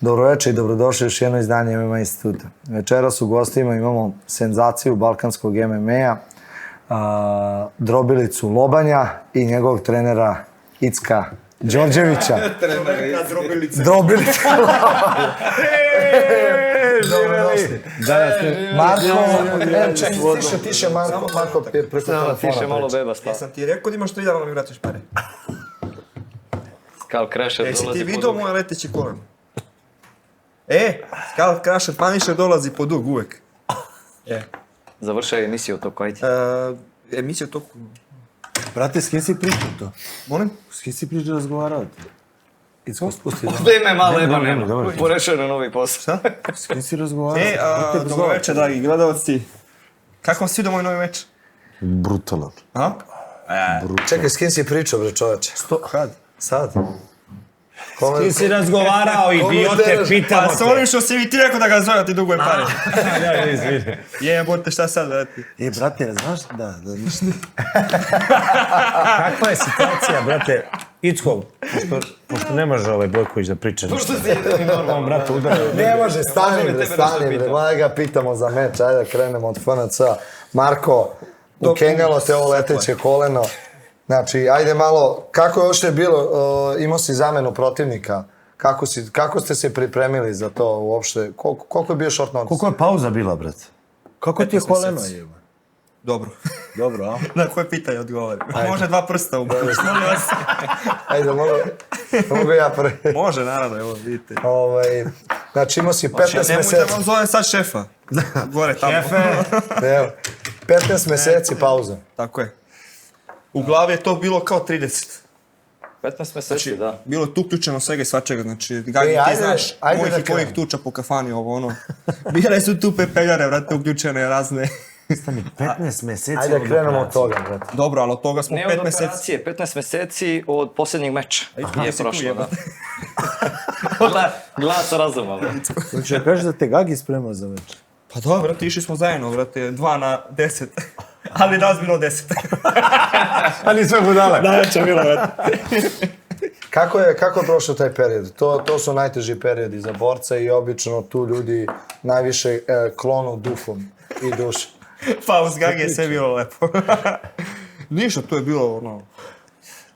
Dobroveče i dobrodošli u još jedno izdanje MMA instituta. Večeras u gostima imamo senzaciju balkanskog MMA-a, drobilicu Lobanja i njegovog trenera Icka Đorđevića. Drobilica Lobanja. Dobrodošli. Marko, čekaj, tiše Marko preko telefona. Tiše malo beba spava. Jesam ti rekao da imaš 3 dana da mi vratiš pare. Skal Crusher dolazi po dug. Jesi ti vidio moje leteći koleno? Skal Crusher Punisher dolazi po dug uvek. Završaj emisiju to kojiti. Emisija to... Brate, s kim si pričao to? Molim? S kim si pričao razgovarao ti? Icko, spusti. Ovdje ime malo jeba nema. dobro. Porešao na novi posao. S kim si razgovarao? Dobro večer, dragi gledalci. Kako vam sviđa moj novi meč? Brutalan. Aha? Čekaj, s kim si pričao, bre čoveče? Kad? Sad? Ti si razgovarao, idiote, pitamo Pa s onim što si mi ti rekao da ga zove, ti duguje pare. te. Izvini. Jebote, šta sad, brati? Brate, znaš, da ništa. Kakva je situacija, brate? Icko, pošto ne može ovaj Bojković da priča ništa. Pošto si jedini normalno. Brate, udaraju. Ne može, stani bre, mada ga pitamo za meč, ajde da krenemo od FNC-a. Marko, ukengalo te ovo leteće koleno. Znači, ajde malo, kako je ošte bilo, imao si zamenu protivnika, kako ste se pripremili za to uopšte, koliko je bio short notice? Koliko je pauza bila, brate? Kako ti je 15 koleno mjeseci. jeba? Dobro. Dobro, a? Na koje pitanje odgovorim? Može 2 prsta u molim vas. Ajde, mogu ja prvi. Može, naravno, evo, vidite. Znači, imao si 15 Nemojte meseci. vam zovem sad šefa. Gore, tamo. Evo, 15 meseci pauza. Tako je. U glavi je to bilo kao 30. 15 mjeseci, da. Bilo je tu uključeno svega i svačega, znači, Gagi, ti ajde, znaš, ajde mojih da i tvojih krenemo. tuča po kafani, ovo ono. Bile su tu pepeljare, vrate, uključene razne. Stani, 15 meseci Ajde da krenemo od toga, brate. Dobro, ali od toga smo Ne 5 od meseci. operacije, 15 mjeseci od posljednjeg meča. Je si tu, prošlo, da. jebate. Glas razuma, da. Znači da kažeš da te Gagi spremao za meč. Pa dobro, brate, išli smo zajedno, brate, 2 na 10. Ali da vas bilo 10. Ali sve budale. Najveća bilo, brate. Kako je prošao taj period? To su najteži periodi za borca i obično tu ljudi najviše klonu dufom i dušom. Pa uz Gagi je sve bilo lepo. Ništa, to je bilo ono...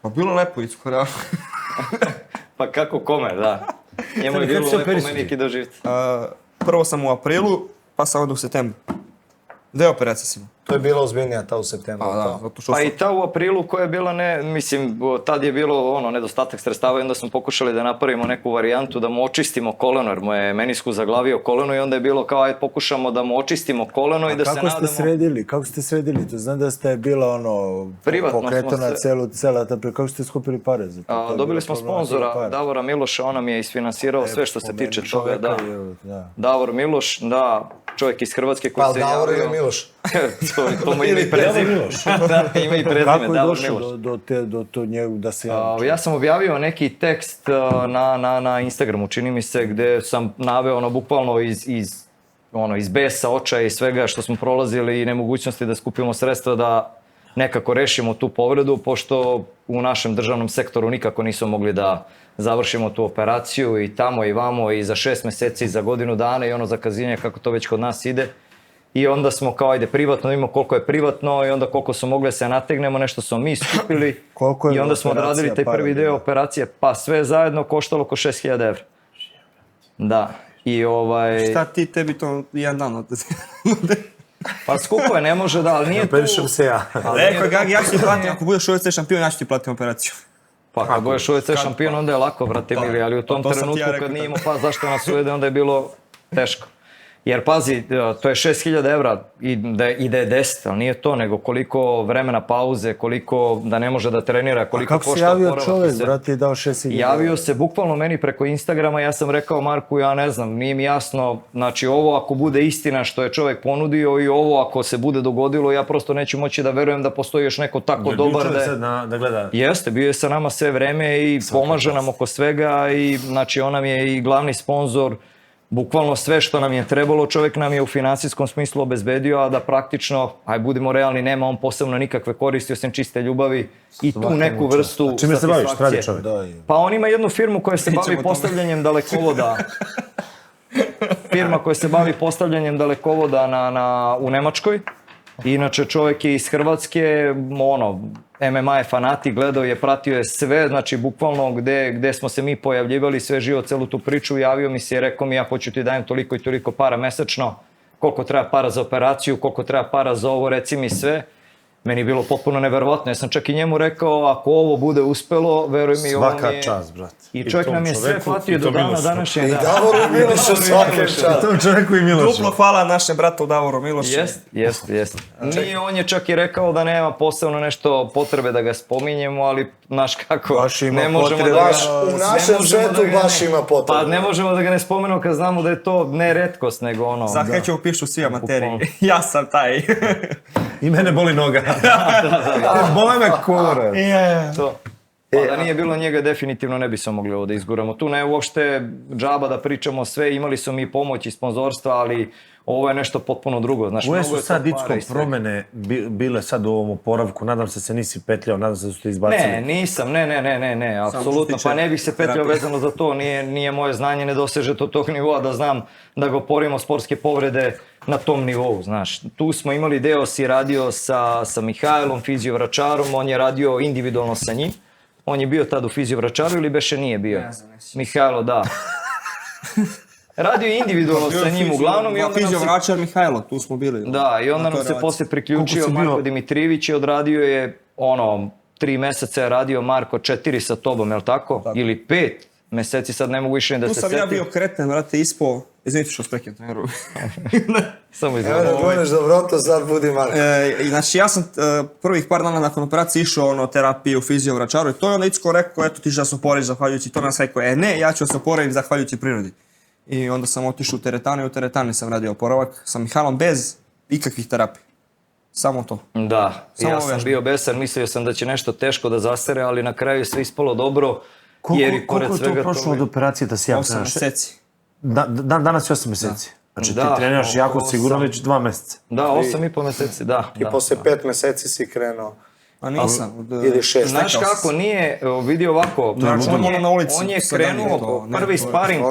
Pa bilo lepo, Icko, realno. Pa kako kome, da. Njemu je bilo lepo, meni ki doživiti. Prvo sam u aprilu, pa sam onda u septembru. 2 operacije sam. To je bila ozbiljnija ta u septembru. Pa da, zato što Pa sam... i ta u aprilu koja je bila tad je bilo nedostatak sredstava i onda smo pokušali da napravimo neku varijantu da mu očistimo koleno jer mu je meniskus zaglavio koleno i onda je bilo kao ajde pokušamo da mu očistimo koleno i da se nadamo... Kako ste sredili to? Znam da ste bila Privatno pokretana smo cela ta kako ste skupili pare za to? To je dobili bilo smo problematika sponzora, para. Davora Miloša, on nam je isfinansirao sve što se tiče toga, čoveka da. da. Davor Miloš, da, čovjek iz Hrvatske koji Pa se Davor javio... ili Miloš? To mu ime i prezime. Da, ime i prezime, Kako je Davor došao Miloš. do njega da se javi? Ja sam objavio neki tekst na Instagramu, čini mi se, gdje sam naveo bukvalno iz besa, očaja i svega što smo prolazili i nemogućnosti da skupimo sredstva da nekako rešimo tu povredu, pošto u našem državnom sektoru nikako nismo mogli da završimo tu operaciju i tamo i vamo i za 6 mjeseci i za godinu dana i zakazivanje kako to već kod nas ide. I onda smo kao ajde privatno, imamo koliko je privatno i onda koliko smo mogli se nategnemo, nešto smo mi skupili i onda smo odradili taj prvi deo operacije, pa sve zajedno koštalo oko 6.000 €. Da, i Šta ti, tebi to jedan dan odlazi? pa skupo je, ne može da, ali nije tu... Perišem se ja. Rekao je Gagi, ja ću ti platim, ako budeš UFC šampion, ja ću ti platim operaciju. Pa kad budeš UFC šampion, onda je lako, brate mili, ali u tom to sam ti trenutku ja rekao. kad nije imao pa zašto nas uvede, onda je bilo teško. Jer pazi, to je 6.000 € i da je 10, ali nije to, nego koliko vremena pauze, koliko da ne može da trenira, koliko Kako se košta javio oporavak čovjek, i sve. brate, i dao 6.000? Javio se bukvalno meni preko Instagrama, ja sam rekao Marku, ja ne znam, nije mi jasno, znači ovo ako bude istina što je čovjek ponudio i ovo ako se bude dogodilo, ja prosto neću moći da verujem da postoji još neko tako dobar da je... sad da gleda. Jeste, bio je sa nama sve vreme i pomaže nam oko svega i znači on nam je i glavni sponzor bukvalno sve što nam je trebalo, čovjek nam je u financijskom smislu obezbedio, a da praktično, aj budimo realni, nema on posebno nikakve koristi osim čiste ljubavi i tu neku vrstu Čime se baviš, satisfakcije. radi čovjek? Pa on ima jednu firmu koja se bavi postavljanjem dalekovoda. Firma koja se bavi postavljanjem dalekovoda u Nemačkoj. Inače čovjek je iz Hrvatske, MMA je fanatik, gledao je, pratio je sve, znači bukvalno gde smo se mi pojavljivali, sve živo, celu tu priču, javio mi se i rekao mi ja hoću ti dajem toliko i toliko para mesečno, koliko treba para za operaciju, koliko treba para za ovo, reci mi sve. Meni je bilo potpuno neverovatno, ja sam čak i njemu rekao, ako ovo bude uspelo, veruj mi, on je... Svaka čast, brate. I čovjek nam je sve platio do dana današnjeg. I Davoru Milošu svaka čast. Tom čovjeku i Milošu. Duplo hvala našem bratu Davoru Milošu. Jest. Nije, on je čak i rekao da nema posebno nešto potrebe da ga spominjemo, ali znaš kako, Baš ima ne možemo potrebe. da ga... Baš u našem svetu baš ima potrebe. Pa ne možemo da ga ne spomenemo kad znamo da je to ne retkost, nego ono... Zahreću pišu svi amateri. Ja sam taj. I mene boli noga. Bole me kurac. To. Pa da nije bilo njega, definitivno ne bi se mogli ovo da izguramo. Tu ne uopšte džaba da pričamo sve, imali su mi pomoć i sponzorstva, ali ovo je nešto potpuno drugo. Znaš, Koje mnogo su je sad to para Icko i svega. promene bile sad u ovom oporavku? Nadam se nisi petljao, nadam se da su te izbacili. Ne, nisam, ne, apsolutno, tiče pa ne bih se petljao terapije. vezano za to, nije moje znanje, ne doseže do tog nivoa da znam da ga oporimo sportske povrede na tom nivou, znaš. Tu smo imali deo, si radio sa Mihajlom, fiziovračarom, on je radio individualno sa njim. On je bio tad u fiziovračaru ili beše nije bio? Ne znam, neću. Mihajlo, da. Radio je individualno sa njim uglavnom i onda nam se... Fiziovračar Mihajlo, tu smo bili. Da, i onda Na nam toj se relaciji. poslije priključio Koliko si bio? Marko Dimitrijević i odradio je 3 meseca je radio Marko 4 sa tobom, jel tako? Ili 5 meseci, sad ne mogu više ni da Tu se sam ja setim. bio kreten, vrate, ispo... Izvinite što sprekam treneru. Samo Evo izgleda. da gledaš dobroto, sad budi Marko. Znači ja sam prvih par dana nakon operacije išao terapiju u fiziovračaru i to je onda Icko rekao, eto ti da se oporiš zahvaljujući, to nas rekao, ne, ja ću se oporaviti zahvaljujući prirodi. I onda sam otišao u teretanu i u teretani sam radio oporavak sa Mihajlom bez ikakvih terapija. Samo to. Da, Samo ja sam vežba. bio besan, mislio sam da će nešto teško da zasere, ali na kraju je sve ispalo dobro. Jer i pored Koliko je svega to prošlo od operacije da si ja 8 meseci. Danas je 8 meseci. Znači Da, ti treniraš jako oko sigurno osam. već 2 meseca. Da, 8,5 meseci, da. I posle 5 meseci si krenuo. A nisam. Ili 6. Znaš kako, nije, evo, vidi ovako, Znači, ono na ulici, on je sve dalje krenuo, to, ne, prvi to je- sparing,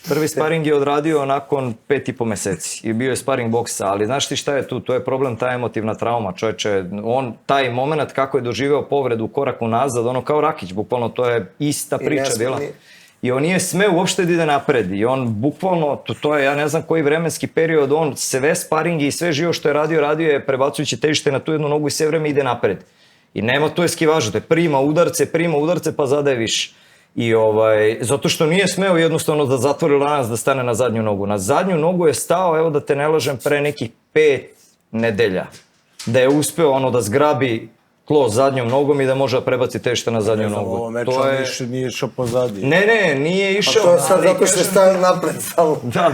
prvi sparing je odradio nakon 5,5 meseci i bio je sparing boksa, ali znaš ti šta je tu, to je problem, ta emotivna trauma, čovječe, on, taj moment kako je doživeo povredu korak unazad, ono kao Rakić, bukvalno to je ista priča ne sme bila. ni- I on nije smeo uopšte da ide napred i on bukvalno, to je ja ne znam koji vremenski period, on sve sparingi i sve živo što je radio je prebacujući težište na tu jednu nogu i sve vreme ide napred. I nema tu eskivaža, to je prima udarce pa zadaje više. I zato što nije smeo jednostavno da zatvori lanac da stane na zadnju nogu. Na zadnju nogu je stao, evo da te ne lažem, pre nekih 5 nedelja. Da je uspeo da zgrabi tlo zadnjom nogom i da može da prebaci težište na zadnju nogu. Ovo meča To je... nije išao pozadi. Ne, nije A išao. to je sad ali zato što je kažem- stavio napred samo. Da,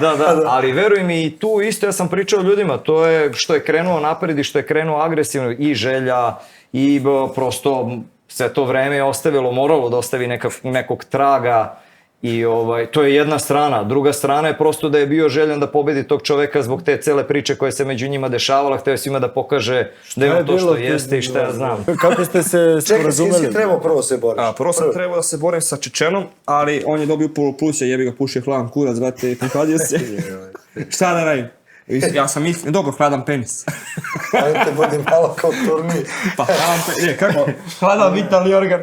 ali veruj mi i tu isto ja sam pričao ljudima, to je što je krenuo napred i što je krenuo agresivno i želja i prosto sve to vreme je ostavilo, moralo da ostavi nekog traga i to je jedna strana. Druga strana je prosto da je bio željan da pobedi tog čoveka zbog te cele priče koje se među njima dešavala, hteo je svima da pokaže da je on to što jeste i šta ja znam. Kako ste se Čekaj, ti sporazumeli? si trebao prvo se boriš. Prvo sam trebao da se borim sa Čečenom, ali on je dobio polupluće, jebi ga pušio hladan kurac, brate, i prikladio se. Šta da radim? Ja sam mislio, dobro, hladan penis. Ajde, budi malo kao turnir. Pa hladan penis, ne, kako? Hladan vitalni organ.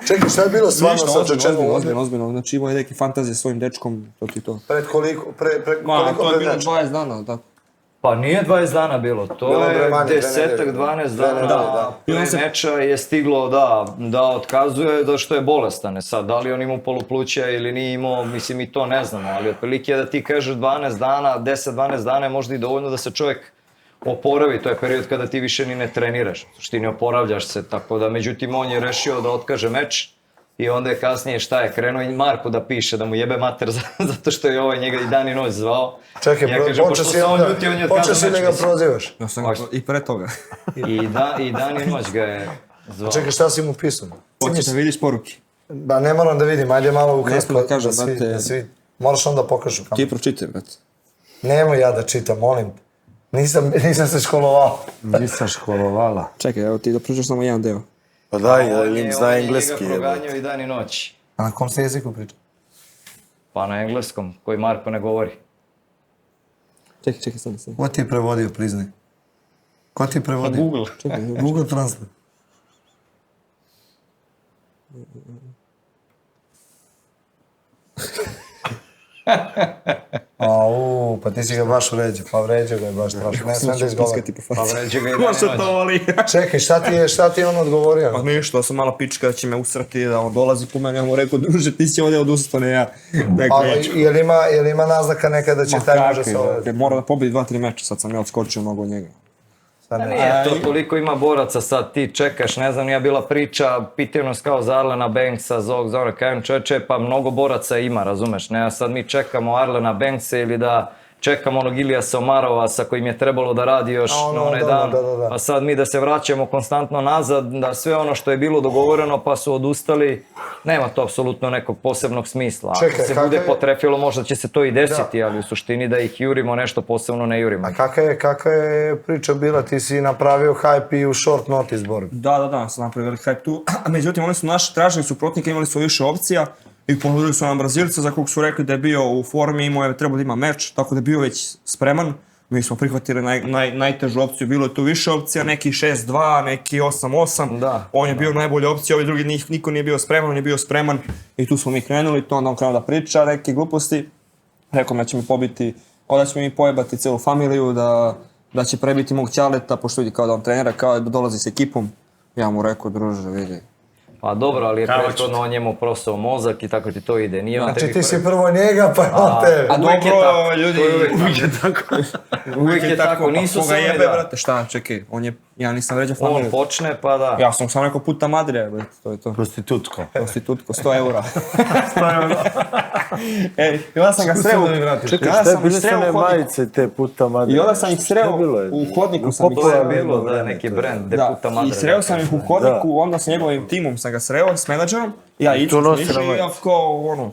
Čekaj, šta je bilo stvarno sa Čečenom? Ozbiljno. Znači imao je neke fantazije s svojim dečkom, to ti to. Pred koliko? Ma, to je pred bilo mečem? 20 dana, tako. Pa nije 20 dana bilo, to Bilo je je manje, 10-ak, 12 dana Da. prije meča je stiglo da otkazuje da što je bolestan. Sad, da li on imao polupluća ili nije imao, mislim i to ne znamo, ali otprilike je da ti kažeš 12 dana, 10-12 dana je možda i dovoljno da se čovjek oporavi, to je period kada ti više ni ne treniraš, ti ne oporavljaš se, tako da međutim on je rešio da otkaže meč i onda je kasnije šta je, krenuo i Marku da piše, da mu jebe mater zato što je njega i dan i noć zvao. Čekaj, Ja kažem, počeo pošto si se on onda, ljuti, on je počeo otkazao si meč, da ga mislim. prozivaš. Ja sam i pre toga. I dan i noć ga je zvao. Čekaj, šta si mu pisao? Hoćeš da vidiš poruke? Ba ne moram da vidim, ajde malo ukratko. Ne smijem da kažem, svi- brate. da svi- Moraš onda pokažu kamo. Ti pročitaj, brate. Nemoj ja da čitam, molim. Nisam se školovao. Nisam školovala. Čekaj, evo ti da pročitaš samo jedan deo. Pa daj, On ili je- zna on je engleski. njega jebote. proganjao i dan i noć. A na kom se jeziku priča? Pa na engleskom, koji Marko ne govori. Čekaj, stani. Ko ti je prevodio, priznaj? Ko ti je prevodio? Google. Čekaj, Google Translate. Pa ti si ga baš vređao, pa vređao ga je baš strašno. Ne smem da izgovorim. Pa vređe ga i dan i Možda to noć. voli. Čekaj, šta ti je on odgovorio? Pa ništa, sam malo pička da će me usrati, da on dolazi po mene, ja mu rekao, druže, ti si ovdje odustao, ne ja. Rekao, A jel ima naznaka nekada će taj može se ovaj... Mora da pobedi 2-3 meča, sad sam ja odskočio mnogo od njega. Nije to toliko ima boraca, sad ti čekaš, ne znam, nije bila priča, pitaju nas kao za Arlena Banksa, za ovog zona, kažem čoveče, pa mnogo boraca ima, razumeš, ne, a sad mi čekamo Arlena Banksa ili da čekamo onog Ilijasa Omarova sa kojim je trebalo da radi još na onaj dan, a sad mi da se vraćamo konstantno nazad, da sve ono što je bilo dogovoreno pa su odustali, nema to apsolutno nekog posebnog smisla. Ako se bude potrefilo možda će se to i desiti, ali u suštini da ih jurimo nešto posebno ne jurimo. A kakva je priča bila? Ti si napravio hype i u short notice borbi. Da, sam napravio velik hype tu. Međutim, oni su naši tražili suprotnika, imali su više opcija i ponudili su nam Brazilca za kog su rekli da je bio u formi, imao je trebao da ima meč, tako da je bio već spreman. Mi smo prihvatili najtežu opciju, bilo je tu više opcija, neki 6-2, neki 8-8. Da. On je bio najbolja opcija, ovi drugi niko nije bio spreman, on je bio spreman i tu smo mi krenuli, to onda on krenuo da priča neke gluposti. Rekao mi da će mi pobiti, da će mi pojebati celu familiju, da će prebiti mog ćaleta, pošto vidi kao da on trenera, kao da dolazi s ekipom. Ja mu rekao, druže, vidi. Pa dobro, ali je prethodno on njemu prosao mozak i tako ti to ide. Nije on Znači ti si prvo njega pa on tebe. A Uvijek je dobro, tako. ljudi, Uvijek je tako. Uvijek je tako, nisu koga sve jebe, da. brate, šta, čekaj, ja nisam vređao On familiju. počne pa da. Ja sam samo rekao puta madre, brate, to je to. Prostitutko. Prostitutko, 100 eura. 100 eura. Ej, i onda sam ga sreo. Čekaj, šta je bile su one majice te puta madre? I onda sam ih sreo u hodniku. Sam ih To je sreo. bilo da neki brand, de puta madre. I sreo sam ih u hodniku, onda s njegovim timom sam ga sreo, s menadžerom. Ja to nosi išli na i majici. ja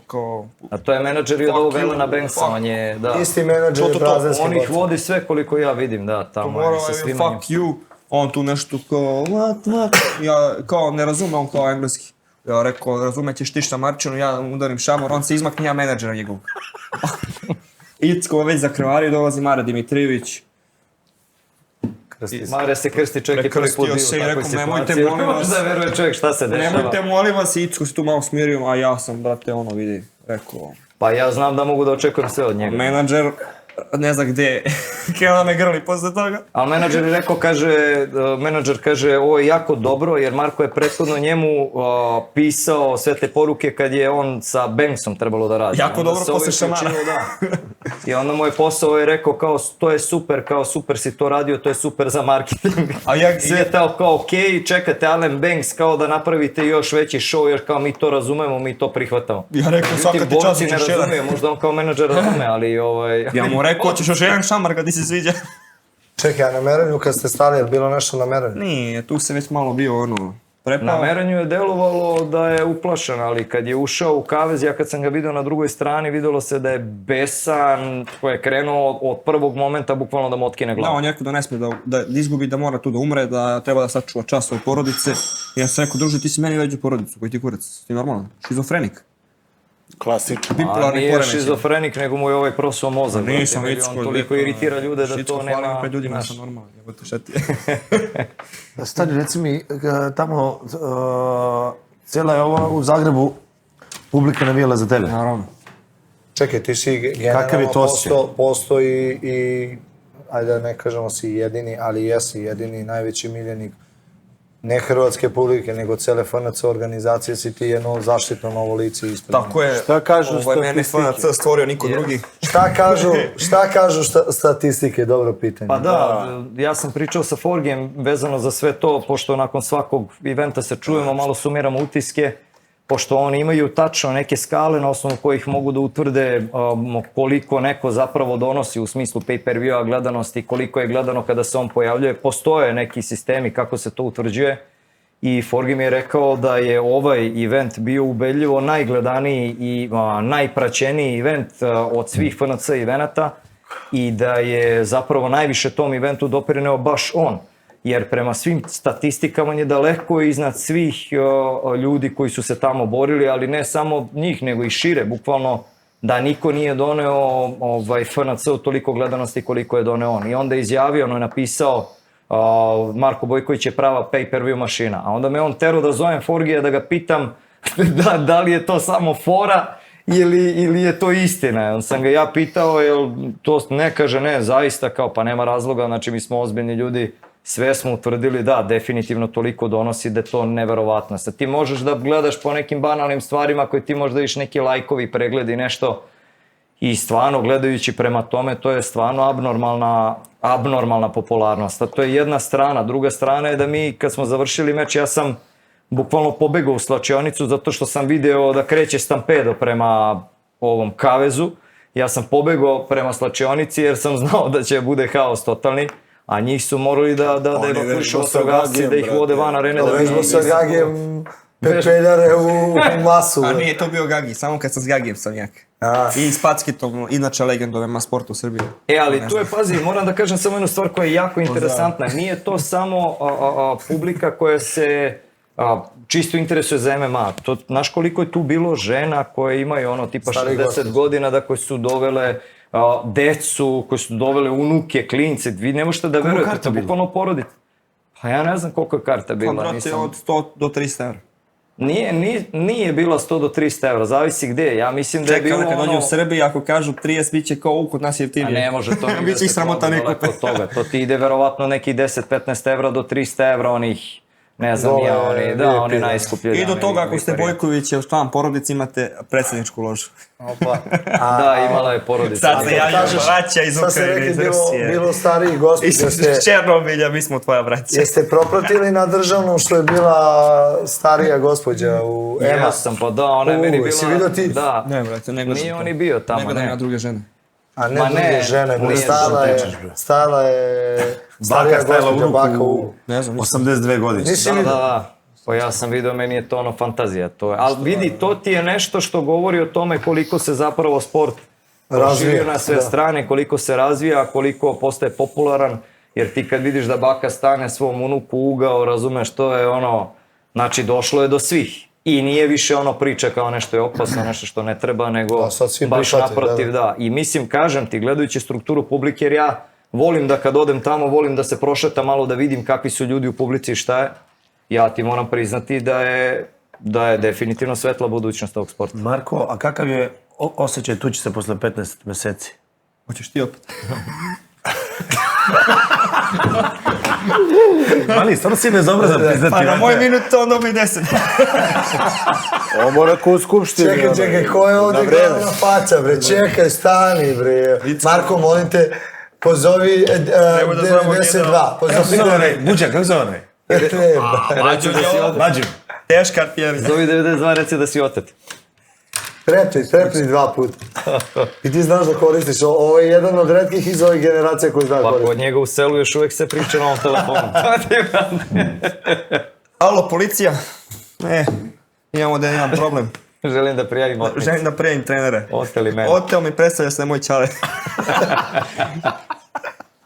kao... A to je menadžer i od ovog Elena Banksa, on je, da. Isti menadžer je brazilski On ih borac. vodi sve koliko ja vidim, da, tamo je Morao sa je svima njim. fuck you, on tu nešto kao what, ja kao ne razume on kao engleski. Ja rekao, razumećeš ti šta Marčinu, ja udarim šamor, on se izmakne, ja menadžera njegovog. Icko već zakrvario, dolazi Mare Dimitrijević. Mare se krsti, čovjek je prvi put bio u Prekrstio se i takvoj rekao, nemojte, situaciji. molim vas. Možda veruje čovjek šta se dešava. Nemojte molim vas, Icko se tu malo smirio, a ja sam, brate, ono vidi, rekao, Pa ja znam da mogu da očekujem sve od njega. menadžer, ne zna gde je, krenuo da me grli posle toga. Ali menadžer kaže ovo je jako dobro jer Marko je prethodno njemu pisao sve te poruke kad je on sa Banksom trebalo da radi. Jako Onda dobro se ovaj posle šamara. uključio, da. I onda mu je posao je rekao kao to je super, kao super si to radio, to je super za marketing. A ja Sve je kao okej, čekate Arlen Banks kao da napravite još veći show jer kao mi to razumemo, mi to prihvatamo. Ja rekao, svaka ti čast, Borci ne hoćeš jedan. razumije, možda on kao menadžer razume, ali Ja mu rekao, hoćeš još jedan šamar kad ti se sviđa. Čekaj, a na merenju kad ste stali, je bilo nešto na merenju? Nije, tu se već malo bio ono, prepao. Na merenju je delovalo da je uplašen, ali kad je ušao u kavez, ja kad sam ga vidio na drugoj strani, vidjelo se da je besan, koji je krenuo od prvog momenta bukvalno da mu otkine Da, glavu. on je rekao da ne smije da izgubi, da mora tu da umre, da treba da sačuva čast svoje porodice. I ja sam rekao, druže, ti si meni veđu porodicu, koji ti kurac, ti normalan, šizofrenik. Klasično. A Bipolarni nije poremećaj. šizofrenik, nego mu je ovaj prosao mozak. Nisam brate, Icko, on toliko iritira ljude da to nema... pred ljudima znaš. sam normalan, jebote, šta ti je. Stani, reci mi, tamo, cijela je ova u Zagrebu, publika navijala za tebe. Naravno. Čekaj, ti si Kakav je to generalno postoji i, ajde da ne kažemo si jedini, ali jesi jedini najveći miljenik ne hrvatske publike, nego cele FNC organizacije, si ti jedno zaštitno novo lice ispred. Tako je. Šta kažu Ovo je meni statistike? FNC stvorio niko drugi. Šta kažu statistike, dobro pitanje. Pa da, ja sam pričao sa Forgijem vezano za sve to, pošto nakon svakog eventa se čujemo, malo sumiramo utiske, pošto oni imaju tačno neke skale na osnovu kojih mogu da utvrde koliko neko zapravo donosi u smislu pay-per-view-a gledanosti, koliko je gledano kada se on pojavljuje. Postoje neki sistemi kako se to utvrđuje i Forgi mi je rekao da je ovaj event bio ubedljivo najgledaniji i najpraćeniji event od svih FNC evenata i da je zapravo najviše tom eventu doprineo baš on. Jer prema svim statistikama on je daleko iznad svih ljudi koji su se tamo borili, ali ne samo njih, nego i šire, bukvalno da niko nije doneo FNC-u toliko gledanosti koliko je doneo on. I onda je izjavio, ono je napisao, Marko Bojković je prava pay-per-view mašina. A onda me on terao da zovem Forgija da ga pitam da li je to samo fora ili je to istina. On sam ga ja pitao, jel to ne kaže, ne, zaista, kao pa nema razloga, znači mi smo ozbiljni ljudi, sve smo utvrdili da definitivno toliko donosi da je to neverovatno. Sad ti možeš da gledaš po nekim banalnim stvarima koje ti možda viš neki lajkovi, pregledi, nešto i stvarno gledajući prema tome to je stvarno abnormalna popularnost. A to je jedna strana. Druga strana je da mi kad smo završili meč ja sam bukvalno pobegao u slačionicu zato što sam video da kreće stampedo prema ovom kavezu. Ja sam pobegao prema slačionici jer sam znao da će bude haos totalni. A njih su morali da evakuišu vatrogasci, da ih vode van arene. Da vežbao sa Gagijem pepeljare u masu. A nije to bio Gagi, samo kad sam s Gagijem sam jak. I s Packetom, inače legend MMA sporta u Srbiji. Ali tu je, pazi, moram da kažem samo jednu stvar koja je jako interesantna. Nije to samo publika koja se čisto interesuje za MMA. Znaš koliko je tu bilo žena koje imaju ono tipa 60 godina da koje su dovele decu, koji su dovele unuke, klince, vi ne možete da verujete, to bukvalno porodite. Pa ja ne znam koliko je karta bila. Kontrakt je od 100 do 300 evra. Nije bila 100 do 300 evra, zavisi gde, ja mislim da je bilo ono... Čekaj, kad dođe u Srbiji, ako kažu 30, bit će kao kod nas jeftinije. A ne može to bit će ih sramota neko. To ti ide verovatno neki 10-15 evra do 300 evra onih... Ne znam ja, oni najskuplji. I do toga, ako ste Bojković, član porodice, imate predsjedničku ložu. Da, imala je porodica. Sad se javlja braća iz Ukrajine, iz Rusije. Bilo stariji gospod. Iz Černobilja, mi smo tvoja braća. Jeste propratili na državnom što je bila starija gospođa u EMA? Ja sam, pa da, ona je meni bila... Si vidio ti? Da. Ne, brate, ne gledaš. Nije on i bio tamo, ne. Ne gledam ja druge žene. A ne druge žene, stala je starija gospođa baka u... Ne znam, 82 godine. Nisi vidio? Da. Pa ja sam vidio, meni je to ono fantazija. Ali vidi, to ti je nešto što govori o tome koliko se zapravo sport razvija na sve strane, koliko se razvija, koliko postaje popularan, jer ti kad vidiš da baka stane svom unuku u ugao, razumeš, to je ono, znači došlo je do svih. I nije više ono priča kao nešto je opasno, nešto što ne treba, nego baš naprotiv, da. I mislim, kažem ti, gledajući strukturu publike, jer ja volim da kad odem tamo, volim da se prošetam malo, da vidim kakvi su ljudi u publici i šta je. Ja ti moram priznati da je definitivno svetla budućnost ovog sporta. Marko, a kakav je osjećaj tući se posle 15 meseci? Hoćeš ti opet? Mali, stvarno si bezobrazan priznati. Pa na moj minut to onda bi 10. Ovo mora ko u skupštini. Čekaj, ko je ovdje glavna faca, bre? Čekaj, stani, bre. Marko, molim te, pozovi 92. Buđa, kako zove onaj? Mađu. Teška pjeri. Zovi 92, reci da si otet. Trepni 2 puta. I ti znaš da koristiš, ovo je jedan od retkih iz ove generacije koji zna koristiti. Pa kod njega u selu još uvijek se priča na ovom telefonu. Alo, policija. Imamo da imam problem. Želim da prijavim otmicu. Želim da prijavim trenere. Oteli mene. Oteo mi, predstavlja se moj čale.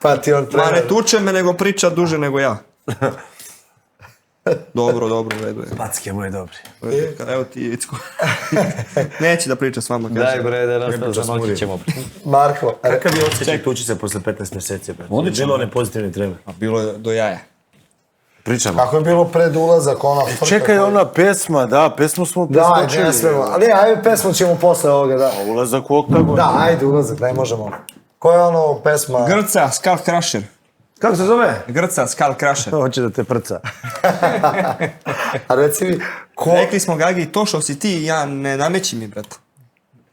Pa ti on trener. Ma ne tuče me, nego priča duže nego ja. Dobro, u redu je. Packe moje dobri. Evo ti Icko. Neće da priča s vama, kaže. Daj bre, da nastav, za noći ćemo. Marko. Kakav je osjećaj tući se posle 15 meseci? Odlično. Bilo one pozitivne treme. Bilo je do jaja. Pričamo. Kako je bilo pred ulazak, ona... Čekaj, ona pesma, da, pesmu smo preskočili. Da, ne smemo. Ali ajde, pesmu ćemo posle ovoga, da. A ulazak u oktagon. Da, ajde, ulazak, daj možemo. Koja je ono pesma? Grca, Skull Crusher. Kako se zove? Grca, Skull Crusher. Hoće da te prca. A reci mi, ko... Rekli smo, Gagi, to što si ti, ja ne nameći mi, brate.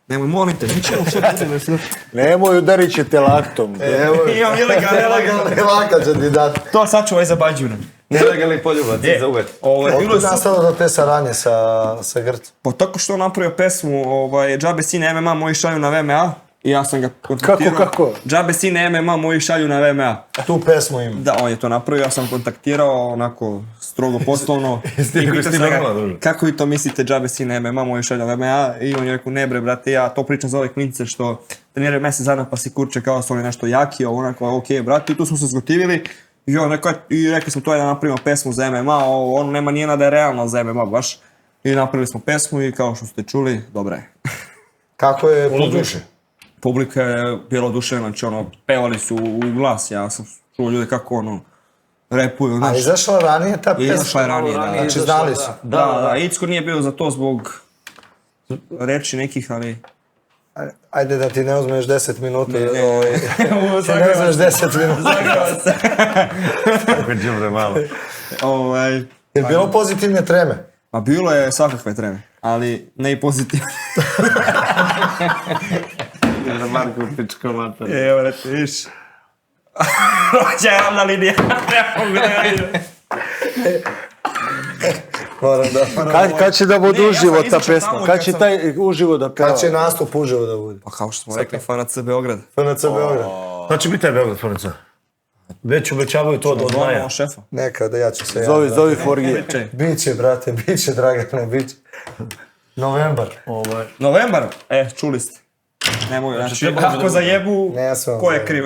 Nemoj, molim te, ničemo što bude. Nemoj, udarit će te laktom. Imam ilegalne laka će ti dati. To sačuvaj za Bađuran. Nelegalni poljubac, za uvek. Otkud nastalo do te saranje sa Grcom? Pa tako što napravio pesmu, Džabe sine MMA, moji šalju na VMA. I ja sam ga kontaktirao. Kako? Džabe sine MMA, moji šalju na VMA. Tu pesmu ima. Da, on je to napravio, ja sam kontaktirao onako strogo poslovno. I pitao sam ga, kako vi to mislite džabe sine MMA, moji šalju na VMA? I on je rekao, ne bre brate, ja to pričam za ove klince što treniraju mjesec dana pa si kurče kao su oni nešto jaki, onako, ok brate, i tu smo se zgotivili. I on rekao, i rekli smo to je da napravimo pesmu za MMA, ono nema nijena da je realna za MMA baš. I napravili smo pesmu i kao što ste čuli, dobra je. Kako je publika? Publika je bila oduševljena, znači ono, pevali su u glas, ja sam čuo ljude kako ono, repuju, A znaš. izašla ranije ta pesma? Izašla je ranije, da. Znači znali su. Da, Icko nije bio za to zbog reči nekih, ali... Ajde da ti ne uzmeš 10 minuta. Ne. Ti ne uzmeš 10 minuta. Je bilo pozitivne treme? Pa bilo je svakakve treme, ali ne i pozitivne. Za Marko pičko mater. Evo, rete, viš. Rođa je ravna linija. Moram da... Kad će da bude Ne, ja uživo sam ta izašao pesma? tamo Kad kad će sam- taj uživo da peva? Kad će nastup uživo da bude? Pa kao što smo rekli, FNC Beograd. FNC Beograd. Kad će biti taj Beograd Fornica? Već obećavaju to do maja. Zvonimo šefa. Nekada ja ću se javiti. Zovi Forgije. Biće, brate, biće, Dragane, biće. Novembar. Novembar? Čuli ste. Nemoj, znači, ako zajebu, Ne smem ko je da- kriv?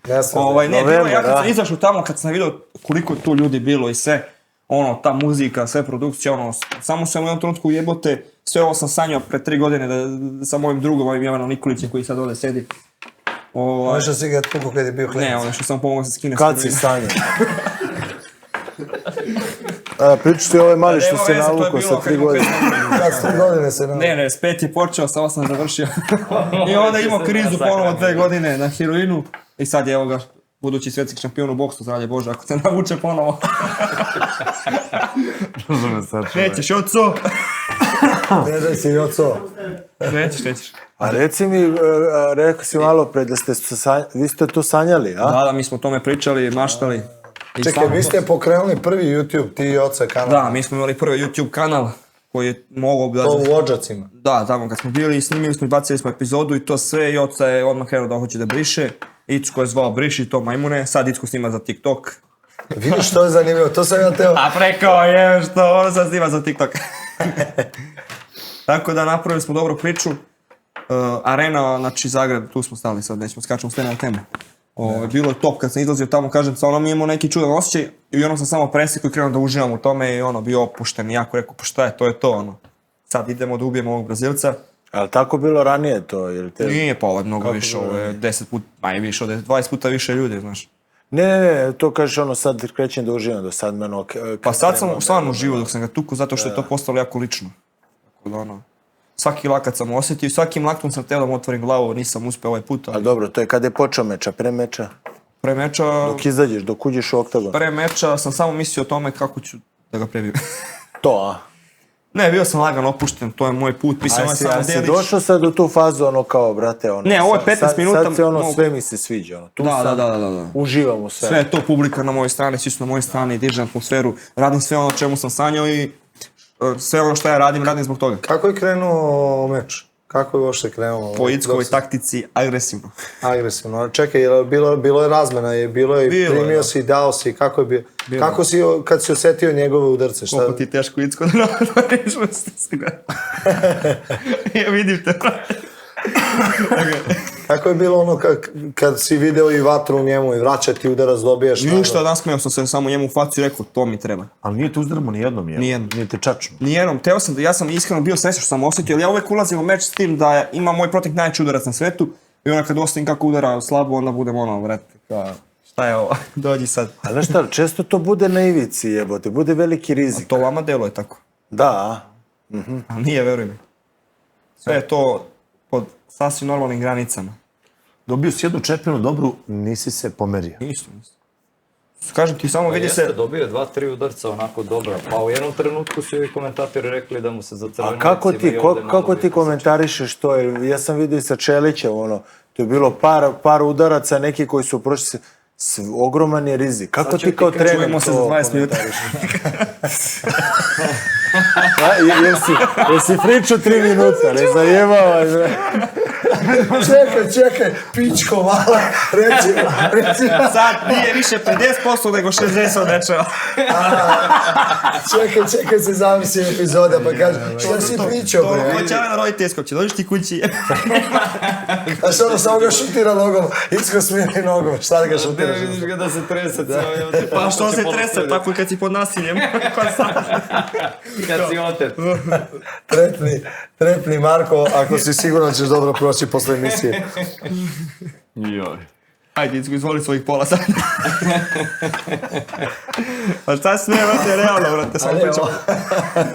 Ne sam Ne, bilo Novembar, ja kad sam da. izašao tamo, kad sam vidio koliko je tu ljudi bilo i sve, ono, ta muzika, sve produkcije, ono, samo sam u jednom trenutku jebote, sve ovo sam sanjao pre 3 godine da sa mojim drugom, ovim Jovanom Nikolićem koji sad ovdje sedi. Ono što si ga tukao kad je bio Ne, klinac. ono što sam pomogao se skine Kad si steroide. sanjao? Priču ti ovaj mali što Nema se veze, to je navukao bilo sa kad 3 imam godine. Kad s 3 godine se Ne, s 5 je počeo, sa 8 završio. I onda imao krizu ponovo 2 godine na heroinu. I sad je evo ga, budući svjetski šampion u boksu, zdravlje Bože, ako se navuče ponovo. Nećeš, oco! Ne daj si oco. Nećeš. A reci mi, rekao si malo pre da ste, vi ste to sanjali, a? Da, mi smo o tome pričali, maštali. I Čekaj, stvarno vi to- ste pokrenuli prvi YouTube, ti i oca kanal. Da, mi smo imali prvi YouTube kanal koji je mogao da... To u Odžacima. Da, tamo kad smo bili, snimili smo i bacili smo epizodu i to sve i oca je odmah krenuo da hoće da briše. Icko je zvao briši to majmune, sad Icko snima za TikTok. Vidiš što je zanimljivo, to sam ja teo. A preko je što on sad snima za TikTok. Tako da napravili smo dobru priču. Arena, znači Zagreb, tu smo stali sad, nećemo skačemo sve na temu. Bilo je top kad sam izlazio tamo, kažem, sa onom imao neki čudan osjećaj i ono sam samo presekao i krenuo da uživam u tome i ono bio opušten i jako rekao, pa šta je, to je to ono. Sad idemo da ubijemo ovog Brazilca. Ali tako bilo ranije to, ili te... Nije pa ovo je mnogo više, ovo je 10 puta, manje više, od 20 puta više ljudi, znaš. Ne, to kažeš ono sad krećem da uživam, do sad meno... Pa sad sam stvarno uživao dok sam ga tukao zato što je to postalo jako lično. Tako da ono, svaki lakat sam osjetio i svakim laktom sam teo da mu otvorim glavu, nisam uspeo ovaj put, Ali ali dobro, to je kad je počeo meča, pre meča, pre meča, dok izađeš, dok uđeš u oktagon. pre meča sam samo mislio o tome kako ću da ga prebijem. To, a? Ne, bio sam lagan opušten, to je moj put, mislim, ovo je samo A si delić. došao sad u tu fazu, ono kao, brate, ono... Ne, ovo je 15 minuta, Sad se ono, mogu- sve mi se sviđa, ono, tu Da, sad da. uživam u sve. Sve je to publika na mojoj strani, svi su na mojoj strani, dižem atmosferu, radim sve ono o čemu sam sanjao i sve ono što ja radim zbog toga. Kako je krenuo meč? Kako je uopšte krenuo? Po Ickovoj taktici, agresivno. Agresivno. Čekaj, bilo je razmena, bilo je Bilo je, primio da. si, dao si, kako je bilo? Kako si, kad si osjetio njegove udarce? Šta? Koliko ti je teško Icko da natvoriš, što se ga... Ja vidim te. Kako je bilo ono kad si video i vatru u njemu i vraća ti udarac, dobijaš? Ništa, nasmejao sam se samo njemu u facu i rekao, to mi treba. Ali nije te uzdrmo nijednom, je? Nijednom. Nije te čačno. Nijednom, teo sam da, ja sam iskreno bio srećan što sam osjetio, ali ja uvek ulazim u meč s tim da ima moj protiv najveći udarac na svetu i onda kad ostavim kako udara slabo, onda budem ono, vrete, kao, šta je ovo, dođi sad. A znaš šta, često to bude na ivici, jebote, bude veliki rizik. To vama deluje tako, Da, a? ali nije, veruj mi. Sve je to pod sasvim normalnim granicama. Dobio si jednu čepinu dobru, nisi se pomerio. Nisam. Kažem ti, samo vidi se... Dobio je 2-3 udarca onako dobro, pa u jednom trenutku su i komentatori rekli da mu se zacrveno. A kako ti komentarišeš to? Jer ja sam vidio i sa Čelićem, ono, to je bilo par udaraca, neki koji su prošli se... Ogroman je rizik. Kako Sad ću ti ti kao kažem, trener čujemo se za to 20 minuta. Jesi pričao 3 minuta, ne zajebavaj. Čekaj, pičko mala, reci. Sad nije više 50% nego 60% dečeva. Čekaj se završi epizoda pa kaže, šta si pričao bre? Hoće na roditeljskog, će dođeš ti kući. A što ono samo ga šutira nogom, Icko smiri nogom, šta da ga šutiraš? Vidiš ga da se trese Pa što se trese, tako i kad si pod nasiljem. Kad si otet. Trepni Marko, ako si siguran ćeš dobro proći posle emisije. Joj. Ajde, izvoli svojih pola sada. Pa šta se ne, vrate, realno, vrate, samo pričamo.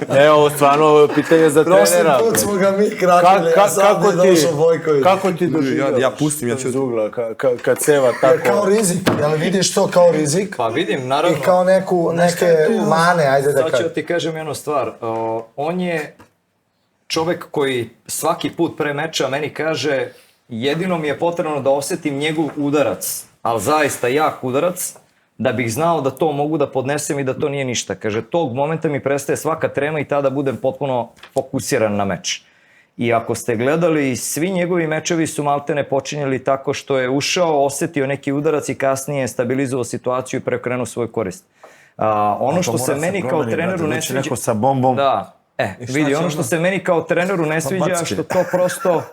Ne, ovo stvarno pitanje za Prošli trenera. put smo ga mi krakili, a sad je došao Vojković. Kako ti doživljavaš? Ja pustim, ja ću... iz ugla, kad seva Kao tako... rizik, jel vidiš to kao rizik? Pa vidim, naravno. I kao neke mane, ajde da Sad ću kažem. ti kažem jednu stvar. On je čovek koji svaki put pre meča meni kaže jedino mi je potrebno da osjetim njegov udarac, ali zaista jak udarac, da bih znao da to mogu da podnesem i da to nije ništa. Kaže, tog momenta mi prestaje svaka trema i tada budem potpuno fokusiran na meč. I ako ste gledali, svi njegovi mečevi su maltene počinjeli tako što je ušao, osjetio neki udarac i kasnije stabilizovao situaciju i preokrenuo svoj korist. Ono što se meni kao treneru ne sviđa... Neko sa bombom. Da, vidi, ono što se meni kao treneru ne sviđa, što to prosto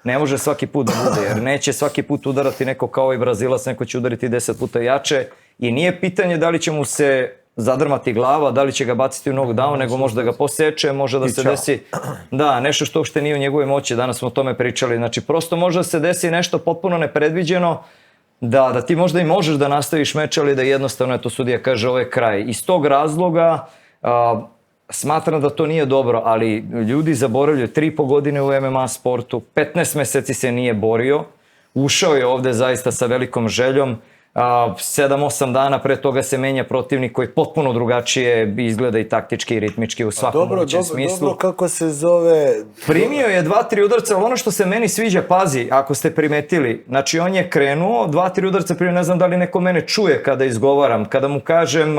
ne može svaki put da bude, jer neće svaki put udarati neko kao i Brazilac, neko će udariti 10 puta jače i nije pitanje da li će mu se zadrmati glava, da li će ga baciti u knockdown, nego može da ga poseče, može da se desi, da, nešto što uopšte nije u njegove moći, danas smo o tome pričali, znači prosto može da se desi nešto potpuno nepredviđeno, da ti možda i možeš da nastaviš meč, ali da jednostavno, eto, sudija kaže, ovo je kraj. Iz tog razloga smatram da to nije dobro, ali ljudi zaboravljaju 3,5 godine u MMA sportu, 15 meseci se nije borio, ušao je ovde zaista sa velikom željom, 7-8 dana pre toga se menja protivnik koji potpuno drugačije izgleda i taktički i ritmički u svakom mogućem smislu. Dobro, kako se zove... Primio je 2-3 udarca, ali ono što se meni sviđa, pazi, ako ste primetili, znači on je krenuo, 2-3 udarca primio, ne znam da li neko mene čuje kada izgovaram, kada mu kažem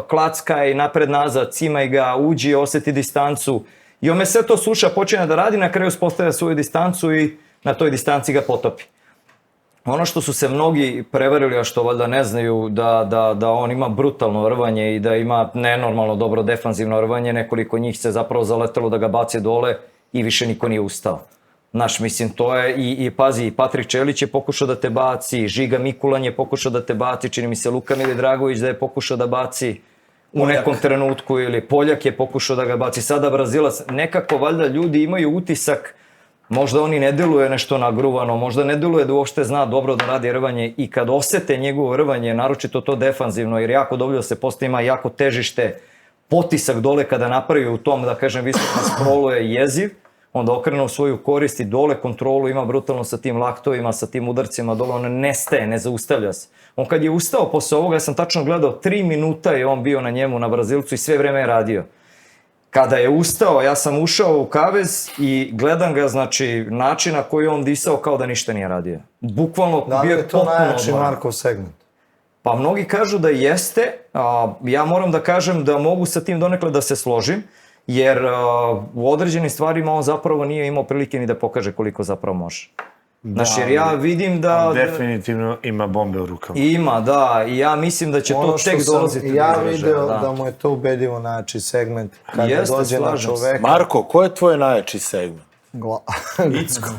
klackaj, napred-nazad, cimaj ga, uđi, osjeti distancu i on me sve to sluša, počinje da radi, na kraju uspostavlja svoju distancu i na toj distanci ga potopi. Ono što su se mnogi prevarili, a što valjda ne znaju, da on ima brutalno rvanje i da ima nenormalno dobro defanzivno rvanje, nekoliko njih se zapravo zaletelo da ga baci dole i više niko nije ustao. Znaš, mislim, to je, i pazi, Patrik Čelić je pokušao da te baci, Žiga Mikulan je pokušao da te baci, čini mi se Luka Milidragović da je pokušao da baci u nekom trenutku, ili Poljak je pokušao da ga baci, sada Brazilac, nekako valjda ljudi imaju utisak. Možda on i ne deluje nešto nagruvano, možda ne deluje da uopšte zna dobro da radi rvanje i kad osete njegovo rvanje, naročito to defanzivno, jer jako dobro se postaje, ima jako težište, potisak dole kada napravi u tom, da kažem, visokom scrollu je jeziv, onda okrene u svoju korist i dole kontrolu ima brutalno sa tim laktovima, sa tim udarcima dole, on nestaje, ne zaustavlja se. On kad je ustao posle ovoga, ja sam tačno gledao, 3 minuta je on bio na njemu, na Brazilcu i sve vreme je radio. Kada je ustao, ja sam ušao u kavez i gledam ga, znači, način na koji on disao kao da ništa nije radio. Bukvalno bio je potpuno odmoran. Da li je to najjači Markov segment? Pa mnogi kažu da jeste, ja moram da kažem da mogu sa tim donekle da se složim, jer u određenim stvarima on zapravo nije imao prilike ni da pokaže koliko zapravo može. Znači, jer ja vidim da... Definitivno ima bombe u rukama. Ima, da, i ja mislim da će to tek dolaziti. Ja video da mu je to ubedljivo najjači segment kada dođe na čoveka. Marko, ko je tvoj najjači segment? Icko.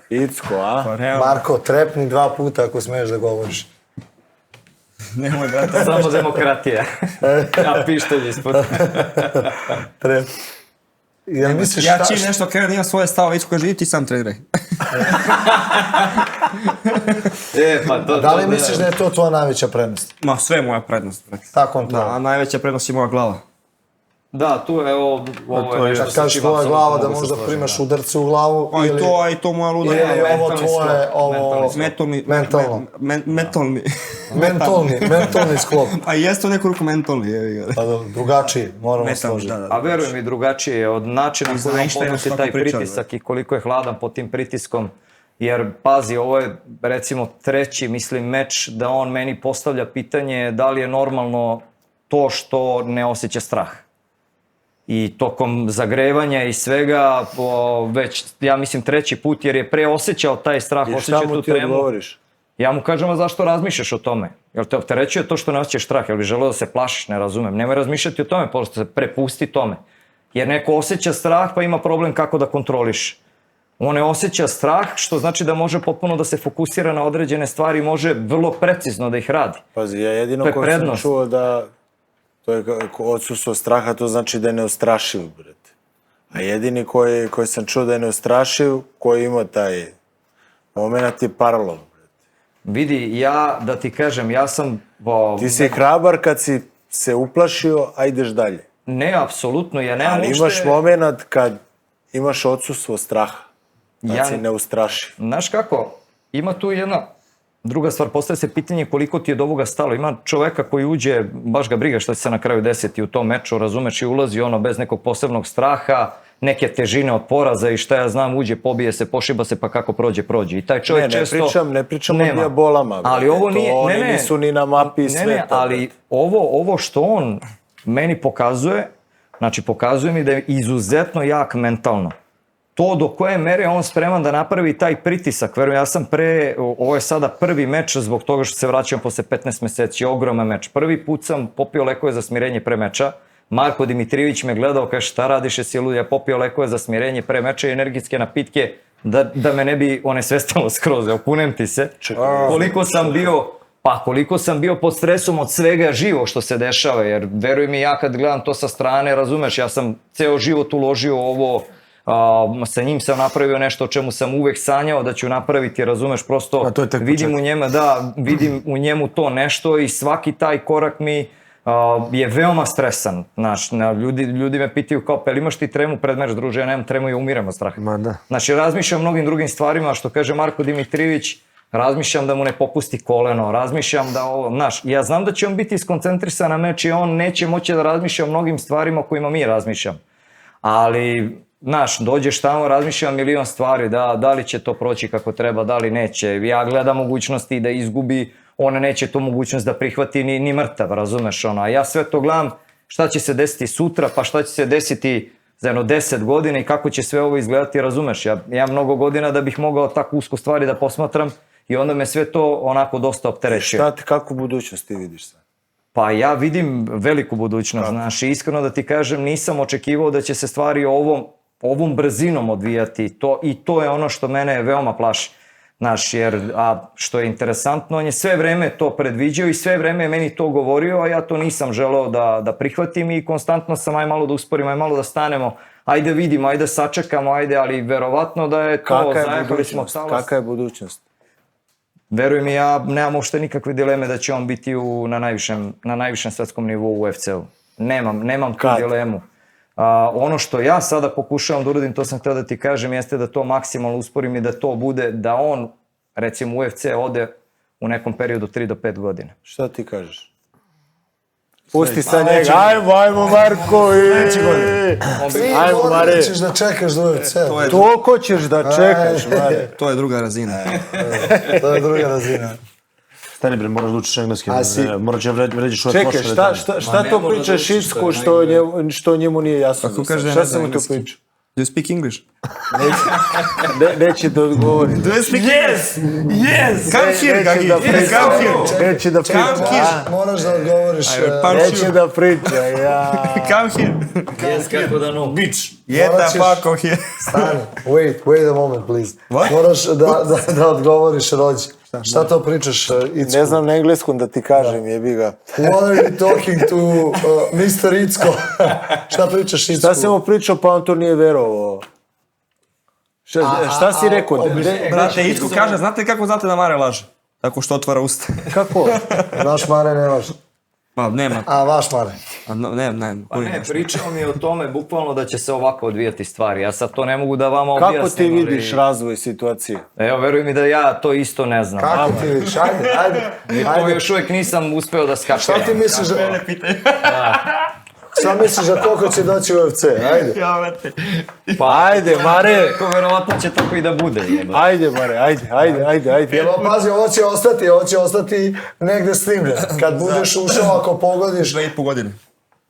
Icko, a? Marko, trepni 2 puta ako smiješ da govoriš. Nemoj, brate. Samo demokratija. Ja pištolj ispod. Trep. Ja misliš Ja čim nešto krenu da imam svoje stave, Icko kaže, idi ti sam treniraj. Da li misliš da je to tvoja najveća prednost? Ma, sve je moja prednost, brate. Ta kontrola. A najveća prednost je moja glava. Da, tu je, ovo je nešto Kad kažeš tvoja glava da možda primaš udarce u glavu ili... A i to moja luda. Ili ovo tvoje, ovo... Mentalni sklop. A jeste u neku ruku mentalni, Pa drugačiji, moramo složiti. A verujem i drugačije je od načina koji on podnosi taj pritisak i koliko je hladan pod tim pritiskom. jer pazi, ovo je recimo treći, mislim, meč da on meni postavlja pitanje da li je normalno to što ne osjeća strah. I tokom zagrevanja i svega, već, ja mislim, treći put, jer je pre osjećao taj strah, I osjećao šta mu tu ti tremu. odgovoriš? Ja mu kažem, a zašto razmišljaš o tome? Jel te opterećuje to što ne osjećaš strah? Jel bi želeo da se plašiš? Ne razumem. Nemoj razmišljati o tome, prosto se prepusti tome. Jer neko osjeća strah pa ima problem kako da kontroliš. On ne osjeća strah, što znači da može potpuno da se fokusira na određene stvari i može vrlo precizno da ih radi. Pazi, ja jedino To je ko sam prednost. čuo da to je odsustvo straha, to znači da je neustrašiv, brate. A jedini koji sam čuo da je neustrašiv, koji ima taj moment je paralel. Vidi, ja da ti kažem, ja sam... Ti si hrabar kad si se uplašio, a ideš dalje. Ne, apsolutno, ja nemam Ali uopšte... imaš moment kad imaš odsustvo straha. Kad Ja- si neustrašiv. Znaš kako, ima tu jedna druga stvar, postaje se pitanje koliko ti je do ovoga stalo. Ima čoveka koji uđe, baš ga briga šta će se na kraju desiti u tom meču, razumeš, i ulazi ono bez nekog posebnog straha, neke težine od poraza i šta ja znam, uđe, pobije se, pošiba se, pa kako prođe, prođe. I taj čovjek često... Ne pričam o nema. dijabolama. Ali brate. ovo nije... To oni nisu ni na mapi sveta. Ne, ali ovo što on meni pokazuje, znači pokazuje mi da je izuzetno jak mentalno. To do koje mere je on spreman da napravi taj pritisak, verujem, ja sam ovo je sada prvi meč zbog toga što se vraćam posle 15 meseci, ogroman meč. Prvi put sam popio lekove za smirenje pre meča, Marko Dimitrijević me gledao, kaže šta radiš, jesi lud, ja popio lekove za smirenje pre meča i energijske napitke da me ne bi onesvestalo skroz, okunem ti se. Koliko sam bio pod stresom od svega živo što se dešava, jer veruj mi, ja kad gledam to sa strane, razumeš, ja sam ceo život uložio ovo, sa njim sam napravio nešto o čemu sam uvek sanjao da ću napraviti, razumeš, prosto A to je tek vidim u njemu to nešto i svaki taj korak mi je veoma stresan. Znaš, ljudi me pitaju kao, pa imaš ti tremu pred meč, druže, ja nemam tremu i umirem od straha. Ma da. Znači, razmišljam o mnogim drugim stvarima, što kaže Marko Dimitrijević, razmišljam da mu ne popusti koleno, razmišljam da ovo, znaš, ja znam da će on biti iskoncentrisan na meč i on neće moći da razmišlja o mnogim stvarima o kojima mi razmišljam. Ali, znaš, dođeš tamo, razmišljam milion stvari, da li će to proći kako treba, da li neće. Ja gledam mogućnosti da izgubi, ona neće tu mogućnost da prihvati ni mrtav, razumeš ono. A ja sve to gledam šta će se desiti sutra, pa šta će se desiti za jedno 10 godina i kako će sve ovo izgledati, razumeš. Ja imam mnogo godina da bih mogao tako usko stvari da posmatram i onda me sve to onako dosta opterećuje. Kakvu budućnost ti vidiš sad? Pa ja vidim veliku budućnost, znaš, i iskreno da ti kažem, nisam očekivao da će se stvari ovom brzinom odvijati i to je ono što mene veoma plaši. Znaš, jer, što je interesantno, on je sve vreme to predviđao i sve vreme je meni to govorio, a ja to nisam želeo da prihvatim i konstantno sam aj malo da usporim, aj malo da stanemo, ajde vidimo, ajde sačekamo, ajde, ali verovatno da je to, zajahali smo talas. Kakva je budućnost? Veruj mi, ja nemam uopšte nikakve dileme da će on biti na najvišem svetskom nivou u UFC-u. Nemam tu dilemu. Ono što ja sada pokušavam da uradim, to sam htio da ti kažem, jeste da to maksimalno usporim i da to bude, da on, recimo UFC, ode u nekom periodu 3 do 5 godina. Šta ti kažeš? Pusti sa njega, ajmo Marko! Ajmo Mare! Ti ćeš da čekaš do UFC. Toliko ćeš da čekaš, Mare. To je druga razina. To je druga razina. Stani bre, moraš da učiš engleski, moraš da vređiš ove Čekaj, prošle. šta to pričaš Šitsku što njemu nije jasno? Kako kaže, Šta ne sam zna mu to engleski. pričao? Do you speak English? Neće da odgovori. Do you speak Yes! Come here, Gagi! Come here! Neće da priča. Moraš da odgovoriš. Neće da priča, ja. Come here! Yes, kako da no. Bitch! Get the fuck out here! Stani, wait a moment, please. What? Moraš da odgovoriš Rođi. Šta to pričaš, Icko? Ne znam na engleskom da ti kažem, jebi ga. What are you talking to Mr. Icko? Šta pričaš, Icko? Šta sam mu pričao, pa on to nije verovao. Šta si rekao? Brate, Icko kaže, znate kako znate da Mare laže? Tako što otvara usta. Kako? Naš Mare ne vaš. Pa, nema. A vaš Mare? Ne. Pa ne, pričao mi je o tome bukvalno da će se ovako odvijati stvari. Ja sad to ne mogu da vama objasnim. Kako ti vidiš razvoj situacije? Evo, veruj mi da ja to isto ne znam. Kako ti vidiš? Ajde. To još uvijek nisam uspeo da skapiram. Šta ti misliš? Šta misliš da koliko će doći u UFC? Ajde. Ja, vrati. Pa Ajde, Mare. Ko verovatno će tako i da bude. jebote. Ajde, Mare, ajde. Jel, pazi, ovo će ostati negde snimljeno. Kad budeš ušao, ako pogodiš... 2,5 godine.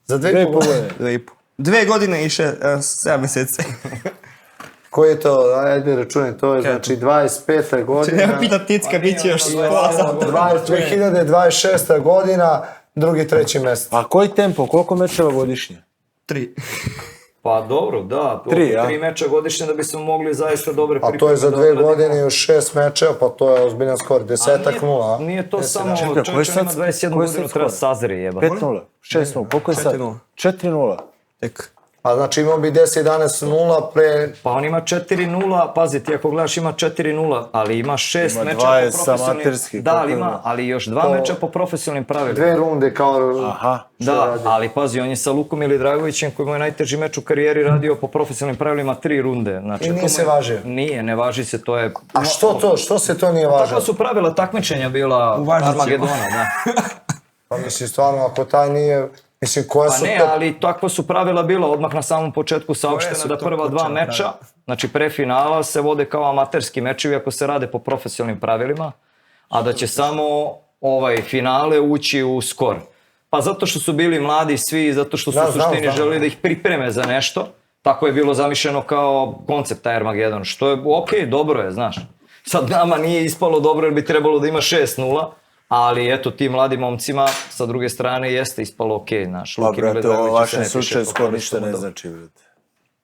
Za 2,5 godine. 2,5. 2 godine i 7 mjeseci. Koji je to? Ajde, računaj, to je znači 25. godina. Nema pita Ticka, bit će još pola sata. 2026. godina, 2-3 mjesec. A koji tempo, koliko mečeva godišnje? 3. Pa dobro, da. 3 meča godišnje da bismo mogli zaista dobre pripreme. A to je za da 2 odradimo. godine još 6 mečeva, pa to je ozbiljan skor. 10-0, a? Nije to samo, Čekaj, koji je čovječ ima sad- 21 koji je godinu, sad treba skor? sazri jeba. 5-0, 6-0, koliko je sad? 4:0. 4-0. Tek. A znači imao bi 10-11-0 pre... Pa on ima 4-0, pazi ti ako gledaš ima 4-0, ali ima 6 Ima meča 20 po profesionalnim... amaterskih, Da, ali koliko ima, ima? ali još 2 meča po profesionalnim pravilima. 2 runde kao... Aha. Da, ali pazi, on je sa Lukom Dragovićem koji mu je najteži meč u karijeri radio po profesionalnim pravilima 3 runde. Znači, I nije to mu se je- važio? Nije, ne važi se, to je... A što to? Što se to nije važno? Takva su pravila takmičenja bila U Važićima. Armagedona, da. Pa mislim, stvarno, ako taj nije... Mislim, koja Pa su ne, to... ali takva su pravila bila odmah na samom početku saopšteno su da to prva 2 počela meča, znači pre finala se vode kao amaterski mečevi ako se rade po profesionalnim pravilima, a da će samo finale ući u skor. Pa zato što su bili mladi svi, zato što su Da, u suštini znam. želeli da ih pripreme za nešto, tako je bilo zamišljeno kao koncept Armagedon, što je okej, dobro je, znaš. Sad nama nije ispalo dobro jer bi trebalo da ima 6-0, ali eto, tim mladim momcima, sa druge strane, jeste ispalo okej, znaš. Pa, Luki brate, Milidragović ovo se vašem ne piše slučaju po skor prvi ništa ne dobro. znači, brate.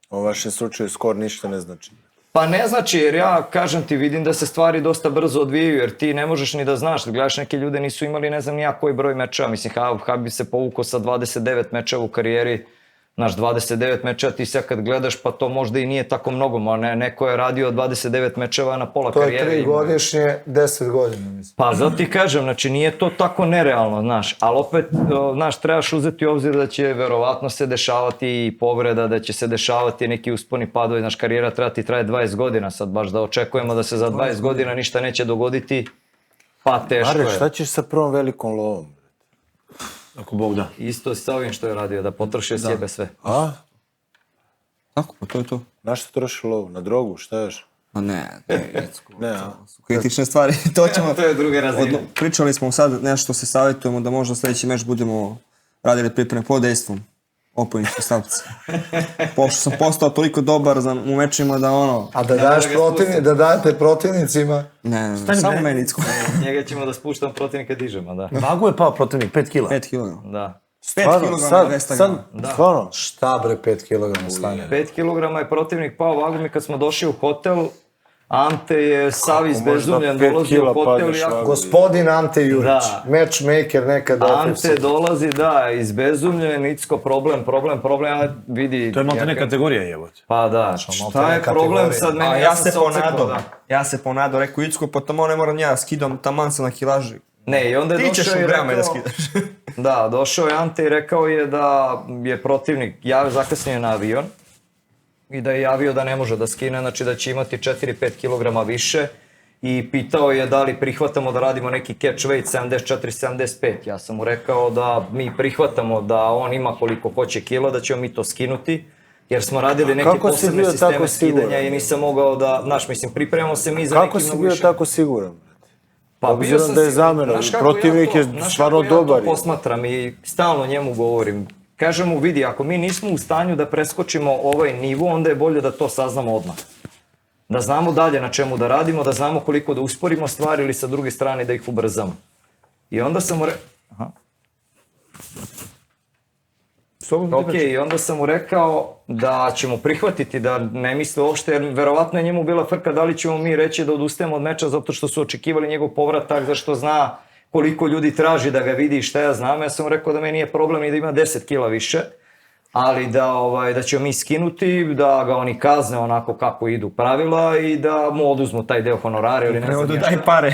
Ovo vašem slučaju skor ništa ne znači. Pa ne znači, jer ja, kažem ti, vidim da se stvari dosta brzo odvijaju, jer ti ne možeš ni da znaš, da gledaš neke ljude nisu imali ne znam ni ja koji broj mečeva, mislim, Habib se povukao sa 29 mečeva u karijeri, znaš, 29 mečeva, ti sad kad gledaš, pa to možda i nije tako mnogo, ma neko je radio 29 mečeva na pola To je karijere. 3 godišnje, 10 godina, mislim. Pa zato ti kažem, znači nije to tako nerealno, znaš, ali opet, znaš, trebaš uzeti u obzir da će verovatno se dešavati i povreda, da će se dešavati neki usponi padovi, znaš, karijera traje 20 godina, sad baš da očekujemo da se za 20 godina ništa neće dogoditi, pa teško Mare, je. šta ćeš sa prvom velikom lovom? Ako Bog da. Isto sa ovim što je radio, da potroši sjebe sve. A? Tako, pa to je to. Na što troši lovu? Na drogu? Šta još? Ma ne, Ne, a? kritične stvari, to ćemo... To je druga razina. Pričali smo sad nešto se savjetujemo da možda sljedeći meč budemo radili pripreme pod dejstvom opojničke stavci. Pošto sam postao toliko dobar u mečima da ono... A da dajete protivnicima... Ne, samo meni icko. Njega ćemo da spuštamo protivnika dižemo, da. Vagu je pao protivnik, 5 kila. 5 kg. Da. 5 kg Sad, 200 sad, grama. stvarno. Šta bre, 5 kg stane? 5 kg je protivnik pao vagu mi kad smo došli u hotel. Ante je sav izbezumljen, možda 5 dolazi u kila hotel padneš i jako... vagu? Gospodin Ante Jurić, Da. matchmaker nekada. Ante dolazi, da, izbezumljen, Icko, problem, ja vidi... To je maltene kategorija jebote. Pa da, šta je problem sad meni? A ja se sam odsekao, ponadao, da. ja se ponadao, rekao Icko, pa tamo ne moram ja, skidam taman se na kilaži. Ne, i onda je Ti ćeš došao u i grame da rekao... skidaš. Da, došao je Ante i rekao je da je protivnik zakasnio na avion i da je javio da ne može da skine, znači da će imati 4-5 kg više i pitao je da li prihvatamo da radimo neki catch weight 74-75. Ja sam mu rekao da mi prihvatamo da on ima koliko hoće kila, da ćemo mi to skinuti, jer smo radili neke Kako si posebne bio sisteme tako skidanja siguran? i nisam mogao da, znaš, mislim, pripremamo se mi za Kako neki si mnogo bio više. tako siguran? Pa Obzirom bio sam da je siguran. zamena, Znaš kako protivnik je znaš stvarno kako dobar. Ja to posmatram i stalno njemu govorim. Kažem mu, vidi, ako mi nismo u stanju da preskočimo ovaj nivo, onda je bolje da to saznamo odmah. Da znamo dalje na čemu da radimo, da znamo koliko da usporimo stvari ili sa druge strane da ih ubrzamo. I onda sam mu i onda sam mu rekao da ćemo prihvatiti, da ne misle uopšte, jer verovatno je njemu bila frka da li ćemo mi reći da odustajemo od meča zato što su očekivali njegov povratak, zašto zna koliko ljudi traži da ga vidi i šta ja znam. Ja sam mu rekao da meni nije problem i da ima 10 kila više, ali da ćemo mi skinuti, da ga oni kazne onako kako idu pravila i da mu oduzmu taj deo honorara ili ne znam ja šta. Daj pare.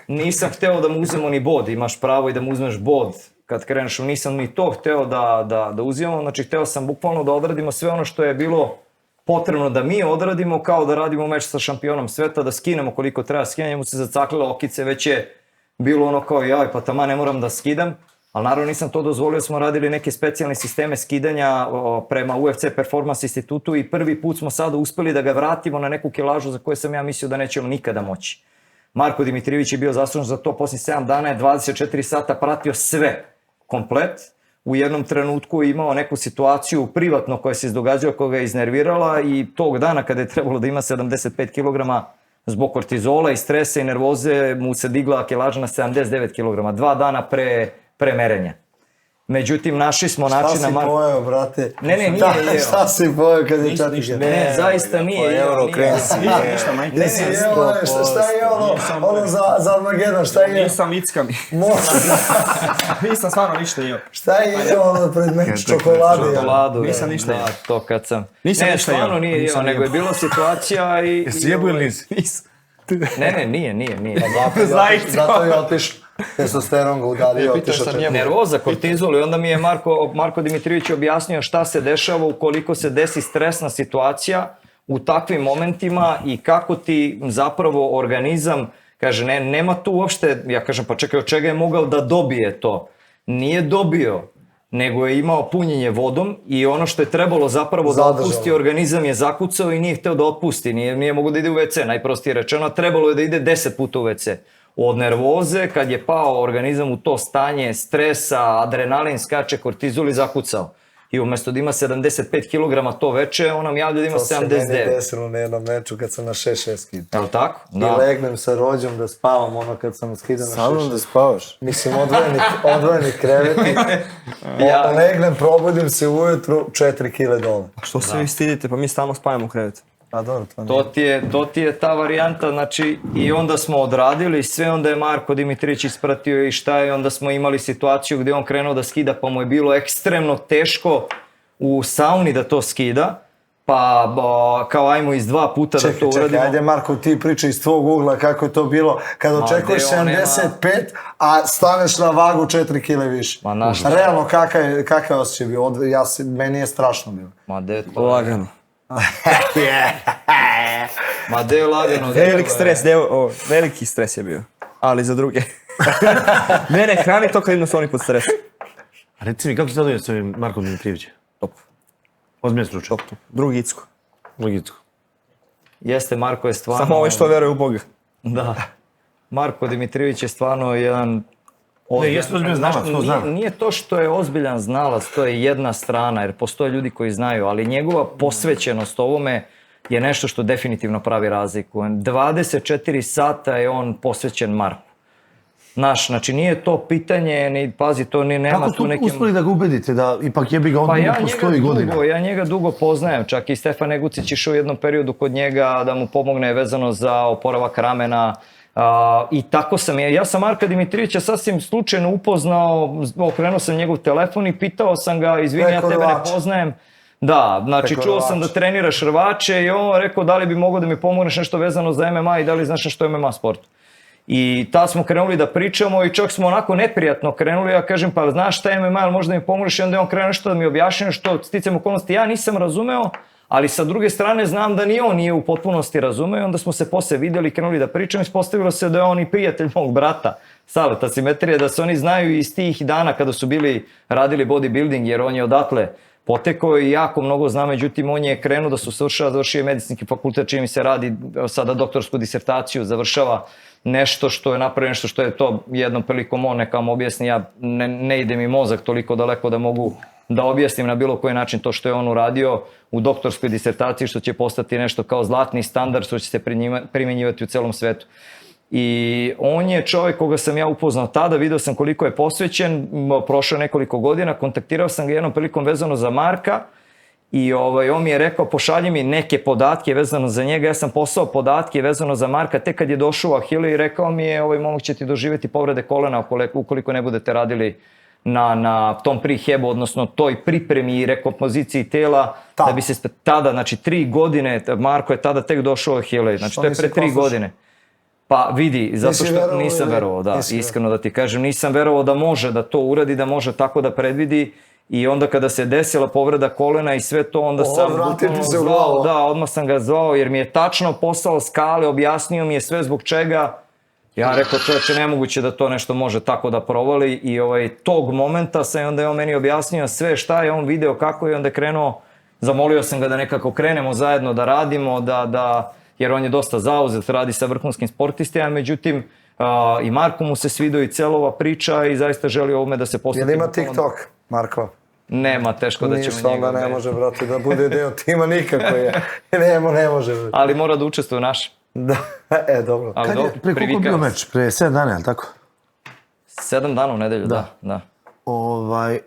Nisam hteo da mu uzmemo ni bod, imaš pravo i da mu uzmeš bod kad kreneš, nisam ni to hteo da uzimamo, znači hteo sam bukvalno da odradimo sve ono što je bilo potrebno da mi odradimo, kao da radimo meč sa šampionom sveta, da skinemo koliko treba skinati, njemu se zacaklile okice, već je bilo ono kao jaj, pa tamo ne moram da skidam, Ali naravno nisam to dozvolio, smo radili neke specijalne sisteme skidanja prema UFC Performance institutu i prvi put smo sada uspeli da ga vratimo na neku kilažu za koju sam ja mislio da nećemo nikada moći. Marko Dimitrijević je bio zaslužan za to, poslije 7 dana je 24 sata pratio sve, komplet. U jednom trenutku je imao neku situaciju privatno koja se izdogađala, koja ga je iznervirala i tog dana kada je trebalo da ima 75 kg zbog kortizola i stresa i nervoze mu se digla kilaža na 79 kg, 2 dana pre merenja. Međutim, našli smo način na... Šta si pojeo, brate? Ne, nije jeo. Šta si pojeo kad je čatike? Ne, zaista nije jeo. Ništa, majke. Nisi jeo nešto, šta je ono za Armageddon, šta je? Nisam vickam. Nisam stvarno ništa jeo. Šta je ono pred mek čokolade? Čokoladu. Nisam ništa jeo. To kad sam... Nisam Ne, ništa jeo. stvarno nije jeo, nego je bila situacija i... Jesi jebo ili nisi? Nisam. Ne, nije. Zato je otišao. Testosteron ga udario, otišao četiri. Nervoza, kortizol i onda mi je Marko Dimitrijević objasnio šta se dešava ukoliko se desi stresna situacija u takvim momentima i kako ti zapravo organizam, kaže, nema tu uopšte, ja kažem, pa čekaj, od čega je mogao da dobije to? Nije dobio, nego je imao punjenje vodom i ono što je trebalo zapravo da otpusti, organizam je zakucao i nije hteo da otpusti, nije mogao da ide u WC, najprostije rečeno, trebalo je da ide 10 puta u WC. Od nervoze, kad je pao organizam u to stanje stresa, adrenalin skače, kortizol i zakucao. I umjesto da ima 75 kg to veče, on nam javlja da ima 79. To se meni desilo na jednom meču kad sam na 6-6 skidao. Je li tako? I legnem sa Rođom da spavam ono kad sam skidao na 6-6. Sa mnom da spavaš? Mislim, odvojeni kreveti. Legnem, probudim se ujutru, 4 kile dole. Što se vi stidite, pa mi stalno spajamo u krevet. Pa dobro, to nije. To ti je ta varijanta, znači, i onda smo odradili sve, onda je Marko Dimitrijević ispratio i šta je, onda smo imali situaciju gdje on krenuo da skida, pa mu je bilo ekstremno teško u sauni da to skida, pa kao ajmo iz 2 puta da to uradimo. Čekaj, ajde Marko, ti priča iz tvog ugla kako je to bilo kad očekuješ 75, a staneš na vagu 4 kile više. Realno, kakav je osjećaj bio? Meni je strašno bilo. Ma de to... Lagano. Ma de je lagano. Veliki stres je bio, ali za druge. Mene hrani to kad idem su oni pod stresom. A reci mi, kako si zadovoljan s ovim Markom Dimitrijevićem? Top. Ozbiljno slučaj. Top. Drugi Icko. Jeste, Marko je stvarno... Samo ovaj što veruje u Boga. Da. Marko Dimitrijević je stvarno jedan... Ne, jeste ozbiljan znalac, to znam. Nije to što je ozbiljan znalac, to je jedna strana, jer postoje ljudi koji znaju, ali njegova posvećenost ovome je nešto što definitivno pravi razliku. 24 sata je on posvećen Marku. Znači nije to pitanje, ni pazi, to ni nema tu nekim... Kako uspeli da ga ubedite da ipak jebi ga on postoji godina? Ja njega dugo poznajem, čak i Stefan Negucić išao u jednom periodu kod njega da mu pomogne vezano za oporavak ramena. I tako sam, ja sam Marka Dimitrijevića sasvim slučajno upoznao, okrenuo sam njegov telefon i pitao sam ga, izvini, ja tebe ne poznajem. Da, znači čuo sam da treniraš rvače i on rekao da li bi mogao da mi pomogneš nešto vezano za MMA i da li znaš nešto o MMA sportu. I tad smo krenuli da pričamo i čak smo onako neprijatno krenuli, ja kažem pa znaš šta je MMA, ali možda mi pomožeš i onda je on krenuo nešto da mi objašnjava što sticam okolnosti ja nisam razumeo, ali sa druge strane znam da ni on nije u potpunosti razumeo i onda smo se posle vidjeli i krenuli da pričamo i ispostavilo se da je on i prijatelj mog brata Saleta Simetrije, da se oni znaju iz tih dana kada su radili bodybuilding jer on je odatle potekao i jako mnogo zna, međutim on je krenuo da se završio medicinski fakultet, čini mi se radi sada doktorsku disertaciju, završava nešto što je napravio, nešto što je to jednom prilikom on neka vam objasni, ja ne ide mi mozak toliko daleko da mogu da objasnim na bilo koji način to što je on uradio u doktorskoj disertaciji, što će postati nešto kao zlatni standard, što će se primjenjivati u celom svetu. I on je čovjek koga sam ja upoznao tada, video sam koliko je posvećen, prošlo nekoliko godina, kontaktirao sam ga jednom prilikom vezano za Marka i on mi je rekao pošalji mi neke podatke vezano za njega, ja sam poslao podatke vezano za Marka tek kad je došao u Ahile i rekao mi je ovaj momak će ti doživjeti povrede kolena ukoliko ne budete radili na tom prehabu, odnosno toj pripremi i rekompoziciji tela, da bi se tada, znači 3 godine, Marko je tada tek došao u Ahile, znači to je pre 3 godine. Pa vidi, zato što nisam verovao, da, iskreno da ti kažem, nisam verovao da može da to uradi, da može tako da predvidi i onda kada se desila povreda kolena i sve to, onda sam odmah sam ga zvao jer mi je tačno poslao skale, objasnio mi je sve zbog čega Ja rekao, čovječe, nemoguće da to nešto može tako da provali i tog momenta onda je on meni objasnio sve šta je on video, kako je onda krenuo, zamolio sam ga da nekako krenemo zajedno da radimo, jer on je dosta zauzet, radi sa vrhunskim sportistima, međutim, i Marko mu se svidio i cijela ova priča i zaista želi ovome da se posveti. Jel ima TikTok, Marko? Nema, teško da ćemo Ništa, njega. onda ne može, brate, da bude deo tima nikako je. Ne može. Brate. Ali mora da učestvuje u naš. Da, dobro. Ali Kad je, dobro, pre koliko je bio privikao meč? Pre 7 dana, je li tako? 7 dana u nedelju, da.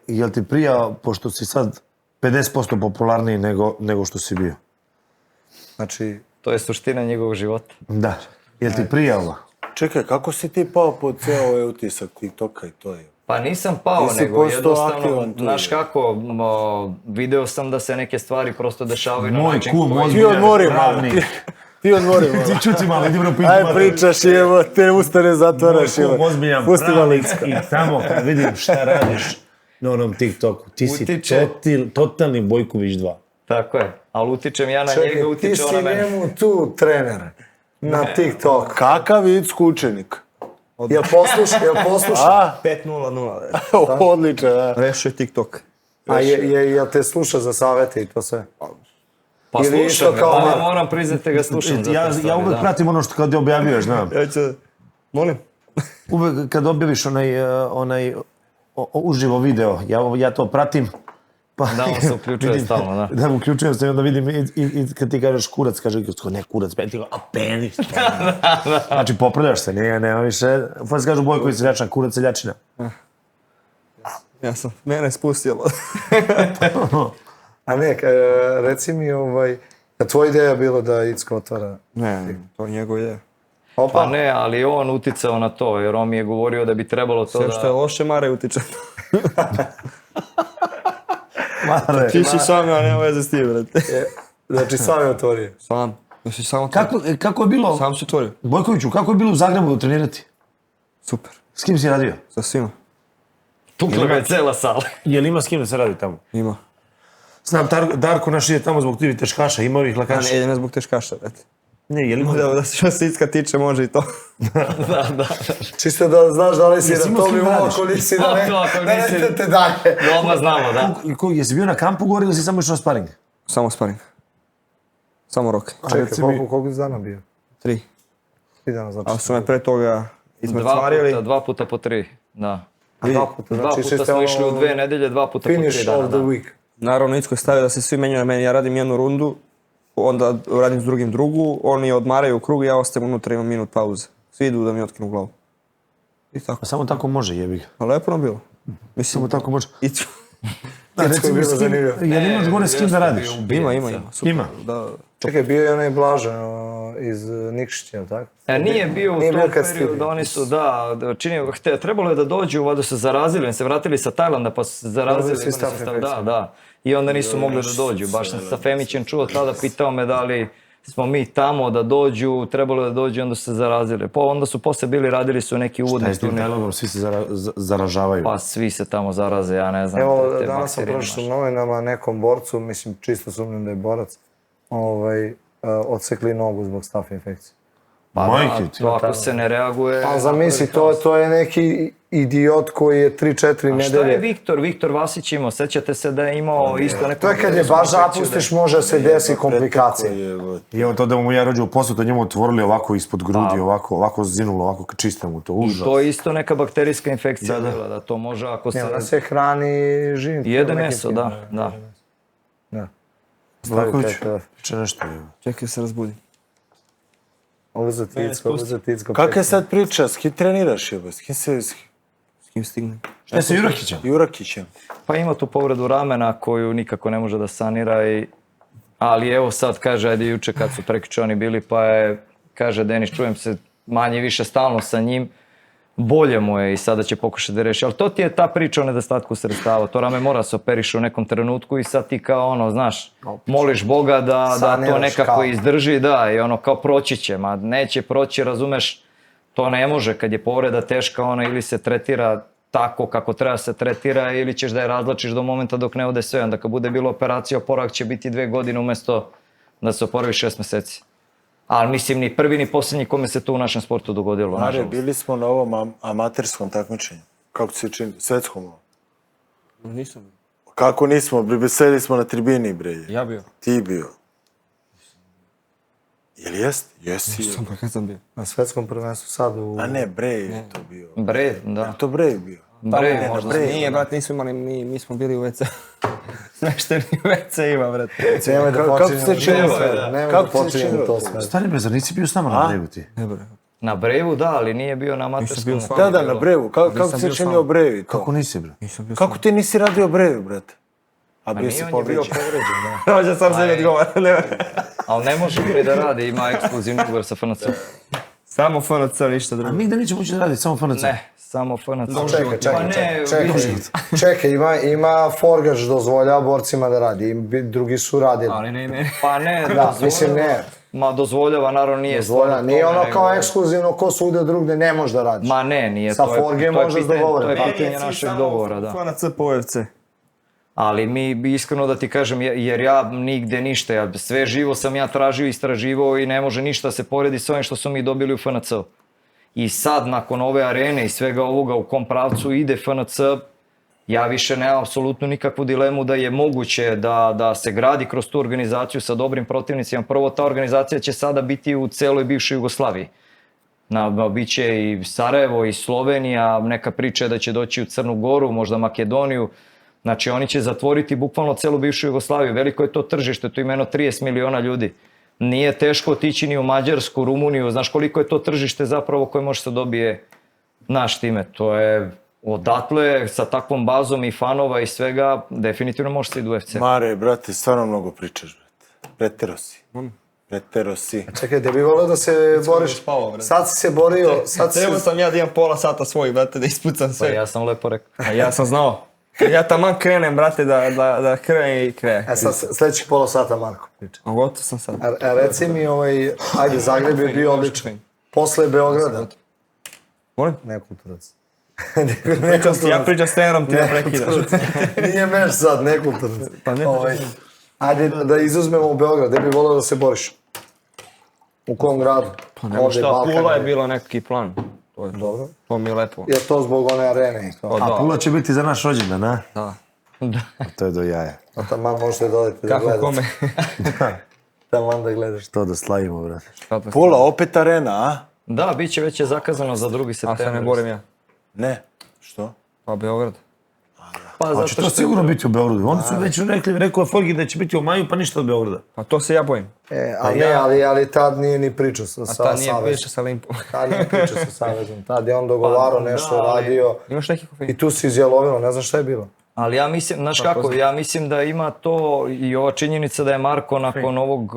Jel ti prija, pošto si sad 50% popularniji nego što si bio? Znači, To je suština njegovog života. Da. Jel ti prija ovo? Čekaj, kako si ti pao pod ceo ovaj utisak TikToka i to je? Pa nisam pao, Nisi nego postao jednostavno, aktivan tu, znaš kako, video sam da se neke stvari prosto dešavaju na Moj način kum, koji... Ti odmori malo, pravnik. ti odmori malo. Ti čuti malo, idi bro, Aj pričaš i evo, te usta ne zatvaraš. Moj kum, ozbiljan Pusti malo. pravnik i samo kad vidim šta radiš na onom TikToku, ti si Utiče. totalni Bojković 2. Tako je, ali utičem ja na čekaj, njega, ti utiče on si na mene. njemu tu trener na TikTok. Kakav Icko učenik? Jel posluša? A, 5-0-0. odličan, da. Rešio je TikTok. A jel te sluša za savete i to sve? Pa Ili slušam isto ga, kao da, Marko. moram priznati da ga slušam. za te Ja stvari, uvek da. pratim ono što kad objavljuješ, znam. Ja ću... Molim? Uvek kad objaviš onaj uživo video, ja to pratim. Pa, Da, on se uključuje vidim, stalno, da. Da, uključujem se i onda vidim i kad ti kažeš kurac, kaže, ne kurac, ti go, a penis. Znači, popravljaš se, nema više, pa se kažu Bojković seljačina, kurac seljačina. Ja sam, mene spustilo. A ne, reci mi, tvoja ideja je bilo da Icko otvara. Ne, to je njegova ideja. Opa, Pa ne, ali on uticao na to, jer on mi je govorio da bi trebalo to Sve što je da... loše, Mare utiče. Mare. Ti si sam, ja nema veze s tim, brate. znači sam je otvorio. Sam. Ja si samo Kako je bilo, Sam se otvorio. Bojkoviću, kako je bilo u Zagrebu trenirati? Super. S kim si radio? Sa svima. Tukla ga je cela sala. Jel ima s kim da se radi tamo? Ima. Znam, Darko naš ide tamo zbog tih teškaša, ima ovih Ja lakaša. ne zbog teškaša, brate. Ne, jel ima? Da što se Icka tiče, može i to. Čisto da znaš da li si Jesi na imao s tom kim da nivou, radiš? ako nisi da ne, To, ako da nisi- ne te dalje. Odmah znamo, da. Jesi bio na kampu gore ili si samo išao na sparing? Samo sparing. Samo roke. Čekaj, koliko si dana bio? 3. 3 dana znači. A su me pre toga izmrcvarili. Dva puta po 3, da. Dva puta, Dva znači puta smo išli u 2 nedelje, 2 puta po 3 finish dana. of the Da. week. Naravno, Icko je stavio da se svi menjaju na meni. Ja radim jednu rundu, onda radim s drugim drugu, oni odmaraju u krug i ja ostajem unutra, imam minut pauze. Svi idu da mi otkinu glavu. I tako. Pa samo tako može, jebi ga. A lepo nam bilo. Mislim, Samo tako može. Icko. Da, je recimo, bilo s kim, zanimljivo. jel imaš gore s kim da radiš? Ima. Super. Ima. Da. Čekaj, bio je onaj Blažan iz Nikšića, jel tako? Nije bio u Nije bio tom kad ste periodu, bili. oni su, trebalo je da dođu, valjda se zarazili, oni se vratili sa Tajlanda pa su se zarazili. Svi stav infekcije. Da. I onda nisu mogli da dođu. Baš sam sa Femićem čuo tada, pitao me da li smo mi tamo da dođu, trebalo je da dođu, onda su se zarazili. Pa onda su posle bili, radili su neki Šta uvodni je s tim turnir. dijalogom, svi se zaražavaju. Pa svi se tamo zaraze, ja ne znam. Evo, te danas sam bakterije prošao u imaš. novinama nekom borcu, mislim, čisto sumnjam da je borac, odsekli nogu zbog staf infekcije. Pa Majke da, ti. to ako se ne reaguje... A zamisli, to je neki idiot koji je 3-4 Šta je nedelje. Viktor Vasić imao? Sećate se da je imao isto neku... To je kad je baš zapustiš, može se desi komplikacije. I evo to da mu ja rođe u poslu, to njemu otvorili ovako ispod grudi, ovako zinulo, ovako čista mu to, užas. To je isto neka bakterijska infekcija bila, da to može ako se... Ne, ona se hrani živim. Jede meso, da. Bojković, priče nešto. Čekaj se razbudi. Uzeti Icko. Kakva je sad priča? S kim treniraš, jebe? S kim se... S kim stignem? Šta je sa Jurakićem? Jurakićem. Pa ima tu povredu ramena koju nikako ne može da sanira ali evo sad kaže, ajde juče kad su prekjuče oni bili, pa je, kaže Denis, čujem se manje više stalno sa njim, bolje mu je i sada će pokušati da reši, ali to ti je ta priča o nedostatku sredstava, to rame mora se operiše u nekom trenutku i sad ti kao ono, znaš, moliš Boga da to Saniraš nekako kao. izdrži, da, i ono kao proći će, ma neće proći, razumeš, to ne može kad je povreda teška, ona ili se tretira tako kako treba se tretira ili ćeš da je razlačiš do momenta dok ne ode sve, onda kad bude bilo operacija, oporavak će biti 2 godine umjesto da se oporavi 6 meseci. Ali mislim, ni prvi ni posljednji kome se to u našem sportu dogodilo, Mare, nažalost. bili smo na ovom amaterskom takmičenju. Kako ti se čini? Svetskom. Nisam. Kako nismo? Sedeli smo na tribini, bre. Ja bio. Ti bio. Jel jest? Jesi. Sam pa kad sam bio. Na svetskom prvenstvu sad u... A ne, Brej je to bio. Bre, da. To Brej bio. Bre, možda. Nije, brate, nismo imali, mi smo bili u WC. Smešteni u WC ima, brate. Nemoj da Kako počinjemo se činilo? to sve. Nemoj da Kako se počinjemo činilo? to sve. Stari bre, zar nisi bio s nama na bregu ti? Ne, bre. Na Brevu da, ali nije bio na amaterskom. bio s vama. Da, na Brevu. Kako se činio Brevi to? Kako nisi bre? Nisam bio Kako ti nisi radio Brevi, brate? A bio si Nije on je bio povređen. povređen, da. Rođa sam sebi odgovara. Ali ne može Bre da radi, ima ekskluzivni ugovor sa FNC. Samo FNC, ništa A drugo. mi da nećemo moći da raditi, samo FNC. Ne, samo FNC. Čekaj, Pa ne, čekaj, ima Forgač dozvoljava borcima da radi, drugi su radili. Ali ne. Pa ne, Da, mislim ne. Ma dozvoljava, naravno nije Dozvoljava, stvar u nije tome, ono kao nego- ekskluzivno ko svude drugde ne može da radiš. Ma ne, nije Sa to. je- Forge to je možeš pitanje- dogovoriti. To je pitanje našeg dogovora, da. FNC po UFC. Ali mi bi iskreno da ti kažem, jer ja nigde ništa, sve živo sam ja tražio, istraživao i ne može ništa se poredi s ovim što smo mi dobili u FNC-u. I sad, nakon ove arene i svega ovoga u kom pravcu ide FNC, ja više nemam apsolutno nikakvu dilemu da je moguće da se gradi kroz tu organizaciju sa dobrim protivnicima. Prvo, ta organizacija će sada biti u celoj bivšoj Jugoslaviji. Biće i Sarajevo i Slovenija, neka priča je da će doći u Crnu Goru, možda Makedoniju. Znači oni će zatvoriti bukvalno celu bivšu Jugoslaviju. Veliko je to tržište, to ima jedno 30 miliona ljudi. Nije teško otići ni u Mađarsku, Rumuniju, znaš koliko je to tržište zapravo koje može se dobije naš time. To je odatle sa takvom bazom i fanova i svega, definitivno može se ide u UFC. Mare, brate, stvarno mnogo pričaš, brate. Pretero si. Pretero si. Čekaj, da bi volio da se boriš, spavao, brate. sad si se borio, sad si Trebao sam ja da imam pola sata svoj, brate, da ispucam Pa sve. ja sam lepo rekao. A ja sam znao. Ja taman krenem, brate, da krenem i krenem. E sad, sljedećih pola sata, Marko, priča. A gotov sam sad. A reci mi, ajde, Zagreb je bio odličan. Posle Beograda. Molim? Nekulturac. Ja pričam s trenerom, ti ne prekidaš. Nije meš sad, nekulturac. Pa ne Ajde da izuzmemo u Beograd, gde bi volio da se boriš? U kom gradu? Pa nema šta, Pula je bilo neki plan. To je Dobro. To mi je lepo. Je to zbog one arene? i kao? Pa A da. Pula će biti za naš rođendan, a? Da. To je do jaja. A taman možete dodati da Kako gledate. kome? Taman da gledaš. To da slavimo, brate. Pula, opet arena, a? Da, bit će već je zakazano za 2. A septembar. se ne borim ja. Ne. Što? Pa Beograd. Pa A će zato to što... sigurno biti u Beogradu. Oni su već rekao je Forgi da će biti u maju, pa ništa od Beograda. Pa to se ja bojim. Ali tad nije ni pričao sa A ta Savezom. nije priča sa Limpom. Tad nije pričao sa Savezom. Tad je on dogovarao nešto, da, ali- radio. Imaš neki kofein? I tu si izjalovilo, ne znam šta je bilo. Ali ja mislim, znaš kako, ja mislim da ima to i ova činjenica da je Marko nakon ovog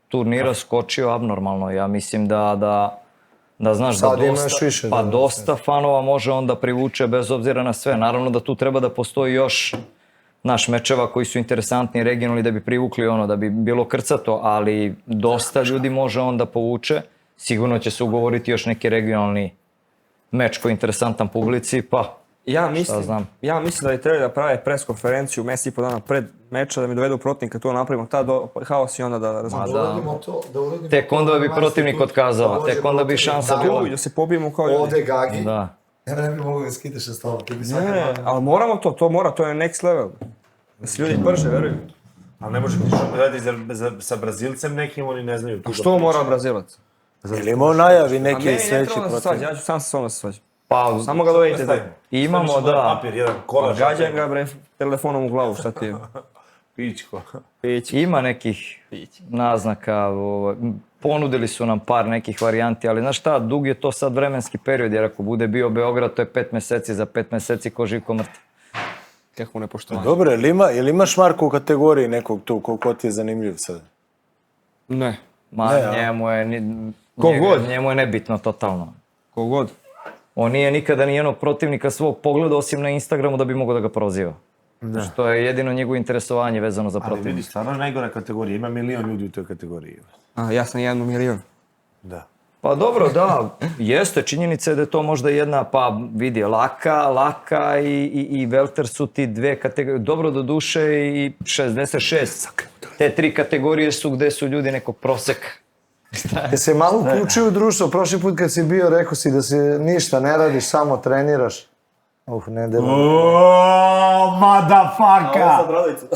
turnira skočio abnormalno. Ja mislim da znaš Sad da imaš dosta, više, pa da, dosta fanova može on da privuče bez obzira na sve. Naravno da tu treba da postoji još naš mečeva koji su interesantni, regionalni da bi privukli ono, da bi bilo krcato, ali dosta ljudi može on da povuče. Sigurno će se ugovoriti još neki regionalni meč koji je interesantan publici, pa znam. Ja mislim da je trebali da prave pres konferenciju mjesec i po dana pred meča, da mi dovedu protivnika, to napravimo, tad haos i onda da razumiješ. Tek onda bi protivnik otkazao, tek onda bi šansa bila. Da se pobijemo kao ljudi. Ovdje Gagi. Da. Ne bi mogu da skideš sa stola. Ti bi Ne, ali moramo to mora, to je next level. Da se ljudi brže, veruju. Ali ne može ti što radi sa Brazilcem nekim, oni ne znaju. A što mora Brazilac? Ili imao najavi A neki ne sljedeći treba da se svađa, protiv? ja ću sam se s ovom da se svađa. Pa Samo ga dovedite da. imamo, da, Papir, jedan kolač. Gađaj ga bre telefonom u glavu, šta ti je? Pičko. ima nekih naznaka, ponudili su nam par nekih varijanti, ali znaš šta, dug je to sad vremenski period, jer ako bude bio Beograd, to je 5 mjeseci, za 5 mjeseci ko živ ko mrtav. Kako nepoštovanje. Dobro, jel imaš Marko u kategoriji nekog tu, ko ti je zanimljiv sad? Ne, Ma njemu je, god. njemu je nebitno totalno. kogod. On nije nikada ni jednog protivnika svog pogledao osim na Instagramu da bi mogao da ga proziva. Što je jedino njegovo interesovanje vezano za Ali protivnika. vidi, stvarno je najgora kategorija. Ima milion ljudi u toj kategoriji. A, ja sam 1 milion. Da. Pa dobro, da, jeste, činjenica je da je to možda jedna, pa vidi, laka i welter su ti dve kategorije, dobro do duše i 66. Te 3 kategorije su gde su ljudi nekog proseka. Te se malo uključio u društvo, prošli put kad si bio, rekao si da se ništa ne radiš, samo treniraš. Ne delo. Oooo, motherfucker! Brodicu,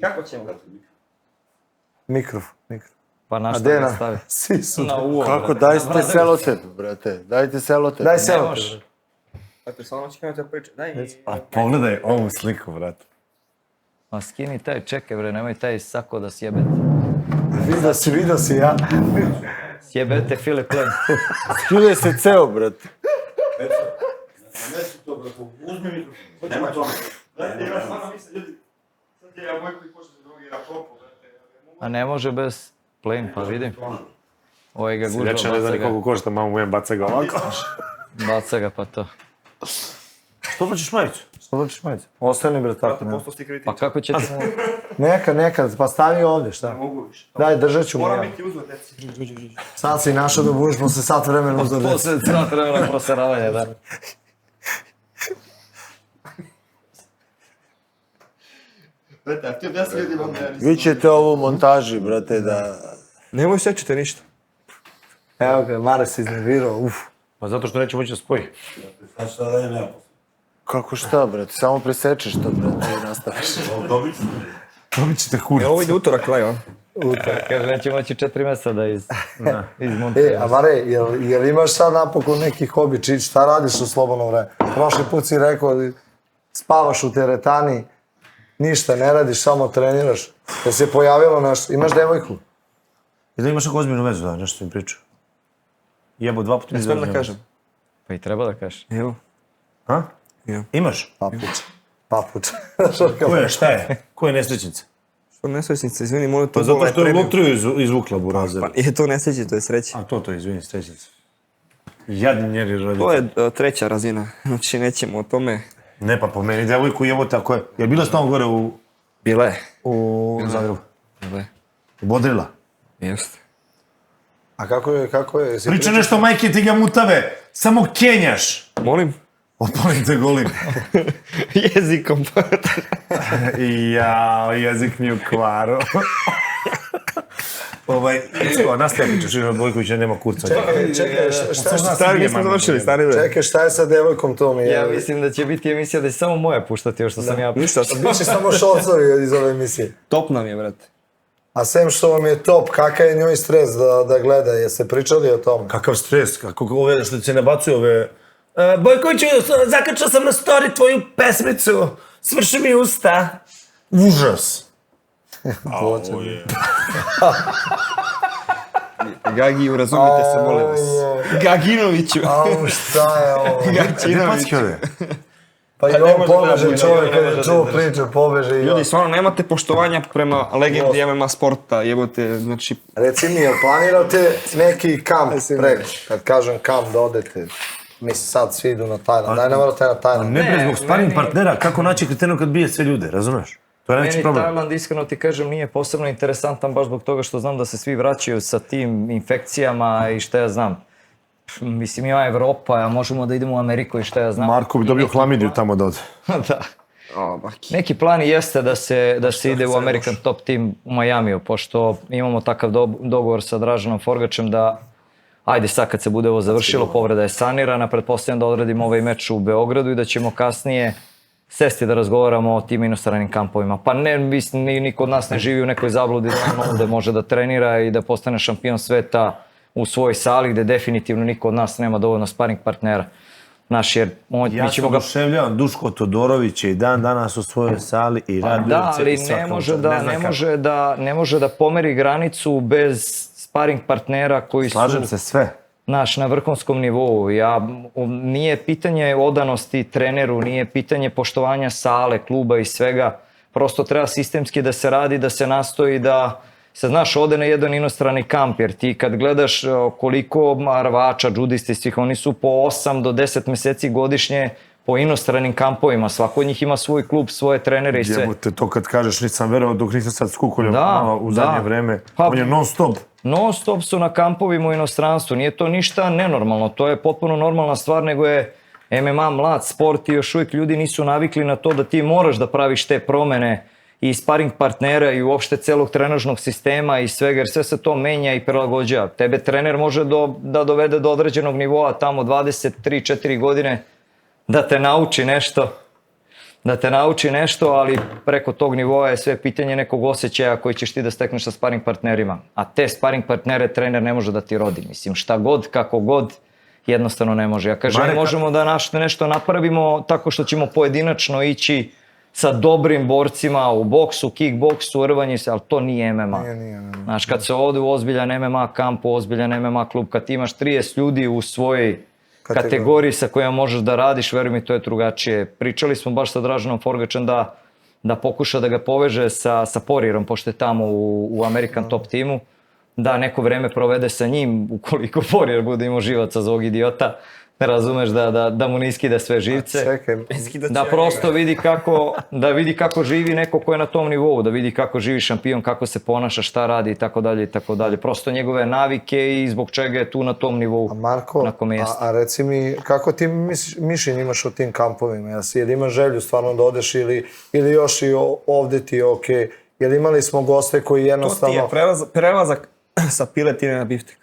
kako ćemo ga? Mikrofon. Pa na A što gde ga na? stavi? Svi su. Na uvo. Kako, dajte selotep, brate. Dajte selotep. Daj Ne se. može. Dakle, samo ću krenuti da pričam. Daj. A pogledaj ovu sliku, brate. Ma skini taj, čekaj bre, nemoj taj sako da sjebete. Vidio si ja. Sjebete Filip Lem. Skine se ceo, brate. A ne može bez plane, pa vidim. Ovaj ga gužva, Reče ne zna baca ni ga. koliko košta, mamu ujem, baca ga ovako. Baca ga pa to. Što plaćeš majicu? Što hoćeš majice? Ostani bre tako. Ne. Pa kako će ti... Neka, pa stavi ovdje, šta? Mogu više. Daj, držat ću mu ja. biti uzor, deci. Sad si našao da budeš posle sat vremena uzor deci. Posle sat vremena proseravanja, da. Brate, a ti objasni ljudima onda ja nisam. Vi ćete ovo u montaži, brate, da... Nemoj sećate ništa. Evo ga, Mare se iznervirao, uf. Pa zato što neće moći da spoji. Kako šta, brate? Samo presečeš to, brate, i nastaviš. Dobit ćete kurac. Ovo ide utorak kraj, a? Kaže, neće moći 4 mjeseca da izmontira. A Mare, jel imaš sad napokon neki hobi, šta radiš u slobodno vreme? Prošli put si rekao, spavaš u teretani, ništa ne radiš, samo treniraš. Da se pojavilo nešto, imaš devojku? I da imaš ako ozbiljnu vezu, da, nešto mi pričao. Jebo 2 puta mi Smijem da kažem. Pa i treba da kažeš. Evo. A? Ja. Imaš? Papuč. Ko je, šta je? Ko je nesrećnica? Što nesrećnica, izvini, molim to Pa zato što je lutriju izvukla burazer. Pa nije to nesreći, to je sreća. A to, izvini, srećnica. Jadni njeri roditelji. To je treća razina, znači nećemo o tome. Ne, pa po meni devojku jevo tako je. Je bila s tamo gore Bila je. u Zagrebu? Bila je. Bodrila. Jeste. A kako je? Jesi Priča nešto majke ti ga mutave, samo kenjaš. Molim? Otpalim te golim. Jezikom. Jao, jezik mi u kvaru. Nastavi pričaš, Bojkovića nema kurca. Čekaj, šta Stari, nismo završili, stari bre. Čekaj, šta je sa devojkom to mi je? Ja mislim da će biti emisija da će samo moja puštati, još što sam ja... Ništa, Biće samo šorcovi iz ove emisije. top nam je, brate. A sem što vam je top, kakav je njoj stres da gleda, jeste pričali o tom? Kakav stres, kako ove što se nabacuju ove... Bojkoviću, zakačao sam na story tvoju pesmicu, svrši mi usta. Užas. Gagi, razumite se, molim vas. Gaginoviću. Au, šta je ovo? Gaginoviću. Pa i on pobeže čovjek, kada je čuo priču, pobeže i on. Ljudi, stvarno nemate poštovanja prema legendi MMA sporta, jebote, znači... Reci mi, jel planirate neki kamp preko? Kad kažem kamp da odete, mislim sad svi idu na Tajland, daj ne morate na Tajland. Ne bre, zbog sparing partnera, kako naći kretenu kad bije sve ljude, razumeš? To je najveći Meni problem. Tajland, iskreno ti kažem, nije posebno interesantan baš zbog toga što znam da se svi vraćaju sa tim infekcijama i šta ja znam. Mislim, ima Evropa, a možemo da idemo u Ameriku i šta ja znam. Marko bi dobio hlamidiju tamo da ode. Da. O, baki. Neki plan jeste da se ide u American Top Team u Majamiju, pošto imamo takav dogovor sa Draženom Forgačem da ajde sad kad se bude ovo završilo, povreda je sanirana, pretpostavljam da odradimo ovaj meč u Beogradu i da ćemo kasnije sesti da razgovaramo o tim inostranim kampovima. Pa ne, mislim, niko od nas ne živi u nekoj zabludi da on ovde može da trenira i da postane šampion sveta u svojoj sali gde definitivno niko od nas nema dovoljno sparing partnera. Znaš, jer Ja mi ćemo sam ga... oduševljavan, Duško Todorović je i dan danas u svojoj sali i radi Da, ali ne može da pomeri granicu bez sparing partnera koji su... Slažem se sve. Znaš, na vrhunskom nivou. Nije pitanje odanosti treneru, nije pitanje poštovanja sale, kluba i svega. Prosto treba sistemski da se radi, da se nastoji da se, znaš, ode na jedan inostrani kamp, jer ti kad gledaš koliko rvača, džudista i svih, oni su po 8 do 10 meseci godišnje po inostranim kampovima. Svako od njih ima svoj klub, svoje trenere i sve. Jebote, to kad kažeš nisam verovao dok nisam sad skukoljom u zadnje vreme. Pa, on je non stop. Non stop su na kampovima u inostranstvu, nije to ništa nenormalno, to je potpuno normalna stvar, nego je MMA mlad sport i još uvijek ljudi nisu navikli na to da ti moraš da praviš te promene i sparing partnera i uopšte celog trenažnog sistema i svega, jer sve se to menja i prilagođava. Tebe trener može da dovede do određenog nivoa tamo 23-4 godine da te nauči nešto, ali preko tog nivoa je sve pitanje nekog osjećaja koji ćeš ti da stekneš sa sparing partnerima. A te sparing partnere trener ne može da ti rodi. Mislim, šta god, kako god, jednostavno ne može. Ja kažem, možemo da nešto napravimo tako što ćemo pojedinačno ići sa dobrim borcima u boksu, kickboksu, rvanju se, ali to nije MMA. Znaš, kad se ode u ozbiljan MMA kamp, u ozbiljan MMA klub, kad imaš 30 ljudi u svojoj kategoriji sa kojima možeš da radiš, veruj mi, to je drugačije. Pričali smo baš sa Draženom Forgačem da pokuša da ga poveže sa Porierom, pošto je tamo u American Top timu, da neko vreme provede sa njim, ukoliko Porier bude imao živaca za ovog idiota, razumeš, da mu ne iskida sve živce, da prosto vidi kako živi neko ko je na tom nivou, da vidi kako živi šampion, kako se ponaša, šta radi i tako dalje. Prosto njegove navike i zbog čega je tu na tom nivou na kome jeste. A reci mi, kako ti mišljenje imaš o tim kampovima? Jel imaš želju stvarno da odeš ili još i ovde ti je okej? Jel imali smo goste koji jednostavno... To ti je prelazak sa piletine na biftek.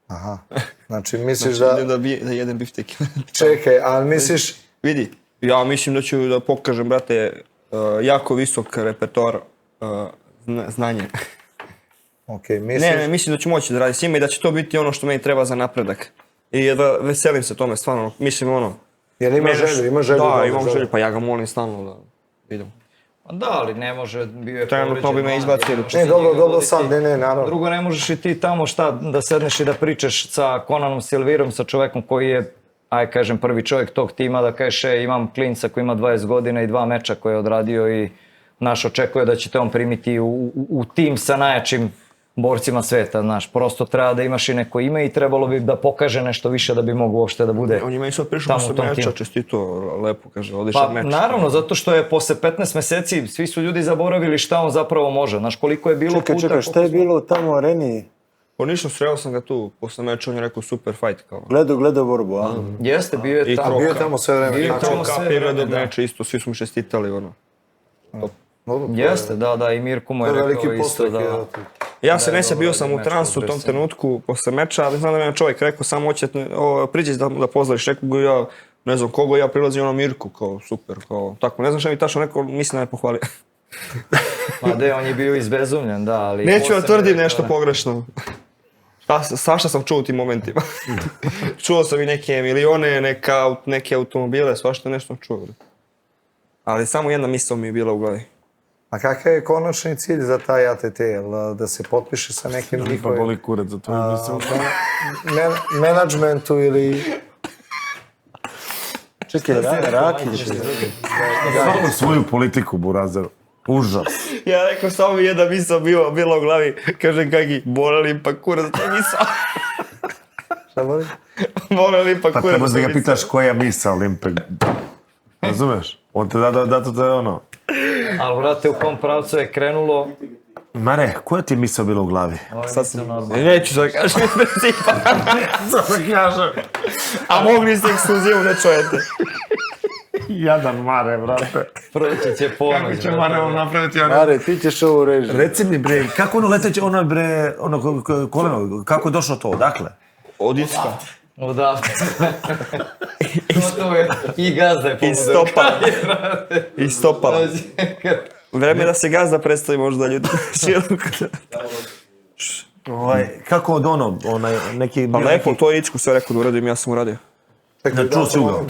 Aha, znači misliš da... Da jedem biftek. Čekaj, ali misliš... Vidi, ja mislim da ću da pokažem, brate, jako visok repertoar znanja. Okej, misliš... Ne, mislim da ću moći da radim s njima i da će to biti ono što meni treba za napredak. I da veselim se tome, stvarno, mislim ono... Jel imaš želju? Da, imam želju, pa ja ga molim stalno da idem. Da, ali ne može, bio je trenutno bi me izbacio. Ne, dobro, sad, ne, naravno. Drugo, ne možeš i ti tamo da sedneš i da pričaš sa Conanom Silverom, sa čovekom koji je, kažem, prvi čovjek tog tima, da kažeš, imam klinca koji ima 20 godina i 2 meča koje je odradio i očekuje da će te on primiti u tim sa najjačim borcima sveta, znaš, prosto treba da imaš i neko ime i trebalo bi da pokaže nešto više da bi mogu uopšte da bude on je meni sad prišao posle meča, čestito, lepo, kaže, odišao meč. Pa naravno, zato što je posle 15 meseci svi su ljudi zaboravili šta on zapravo može, znaš, koliko je bilo puta... Čekaj, šta je bilo tamo u areni? Pa ništa, sreo sam ga tu, posle meča on je rekao super fight, kao. Gledao borbu, a? Jeste, bio je tamo. Bio je tamo sve vreme. I Kroka prirode meče isto, svi smo čestitali, ono. Jeste, da, i Mirko mu je rekao isto da... Ja se neće, bio sam u transu u tom trenutku posle meča, ali znam da mi je čovjek rekao samo hoće priđeš da pozdraviš, rekao ga ja, ne znam kogo, ja prilazim ono Mirku, kao super, kao tako, ne znam šta mi tačno rekao, mislim da me pohvalio. Ma on je bio izbezumljen, da, ali... Neću da tvrdim nešto pogrešno. Svašta sam čuo u tim momentima. Čuo sam i neke milione, neke automobile, svašta nešto čuo. Ali samo jedna misao mi je bila u glavi. A kakav je konačni cilj za taj ATT? Da se potpiše sa nekim njihovim... Pa boli kurac za tvoju misiju. Menadžmentu ili... Čekaj, Rakić. Samo svoju politiku, Burazer. Užas. Ja rekao, samo mi jedna misao bila u glavi. Kažem, Kagi, boleli pa kurac za tvoju misao. Šta boli? Boleli pa kurac za tvoju misao. Pa treba da ga pitaš koja misao, Limpe. Razumeš? On te da to je ono... Ali, vrate, u kom pravcu je krenulo... Mare, koja ti je misao bila u glavi? Neću da kažem iz principa. A mogli ste ekskluzivu, ne čujete. Jadan Mare, brate. Proći će ponoć. Kako će Mare ovo napraviti? Mare, ti ćeš ovo režiti. Reci mi, bre, kako ono leteće, ono bre, ono koleno, kako je došlo to, odakle? Od Icka. Odavde. Gotovo je. I Gazda je pomodio. I stopala. Vreme da se Gazda predstavi možda ljudi široko. Kako od ono, neki... Pa lepo, to je Icku sve rekao da uradim, ja sam uradio. Čuo si ugao?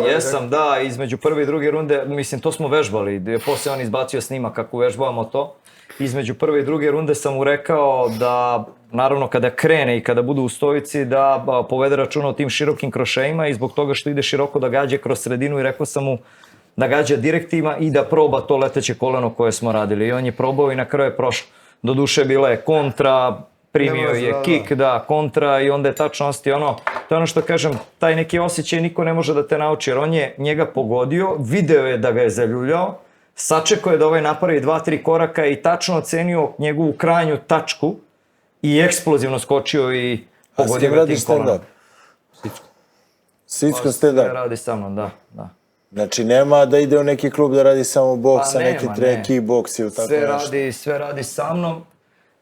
Jesam, da, između prve i druge runde, mislim, to smo vežbali, poslije on izbacio snimak kako vežbavamo to. Između prve i druge runde sam mu rekao da, naravno, kada krene i kada budu u stojici, da povede računa o tim širokim krošejima i zbog toga što ide široko da gađa kroz sredinu i rekao sam mu da gađa direktima i da proba to leteće koleno koje smo radili. I on je probao i na kraju je prošao. Doduše bila je kontra, primio je kick, da, kontra i onda je tačno ostio ono, to je ono što kažem, taj neki osjećaj niko ne može da te nauči, jer on je njega pogodio, video je da ga je zaljuljao, sačekao je da ovaj napravi 2-3 koraka i tačno ocenio njegovu krajnju tačku i eksplozivno skočio i pogodio ga tim kolonom. Sicko stand-up. Radi sa mnom, da. Znači nema da ide u neki klub da radi samo boks, Pa a neki nema, trening ne. kickboks ili tako nešto. Sve radi sa mnom,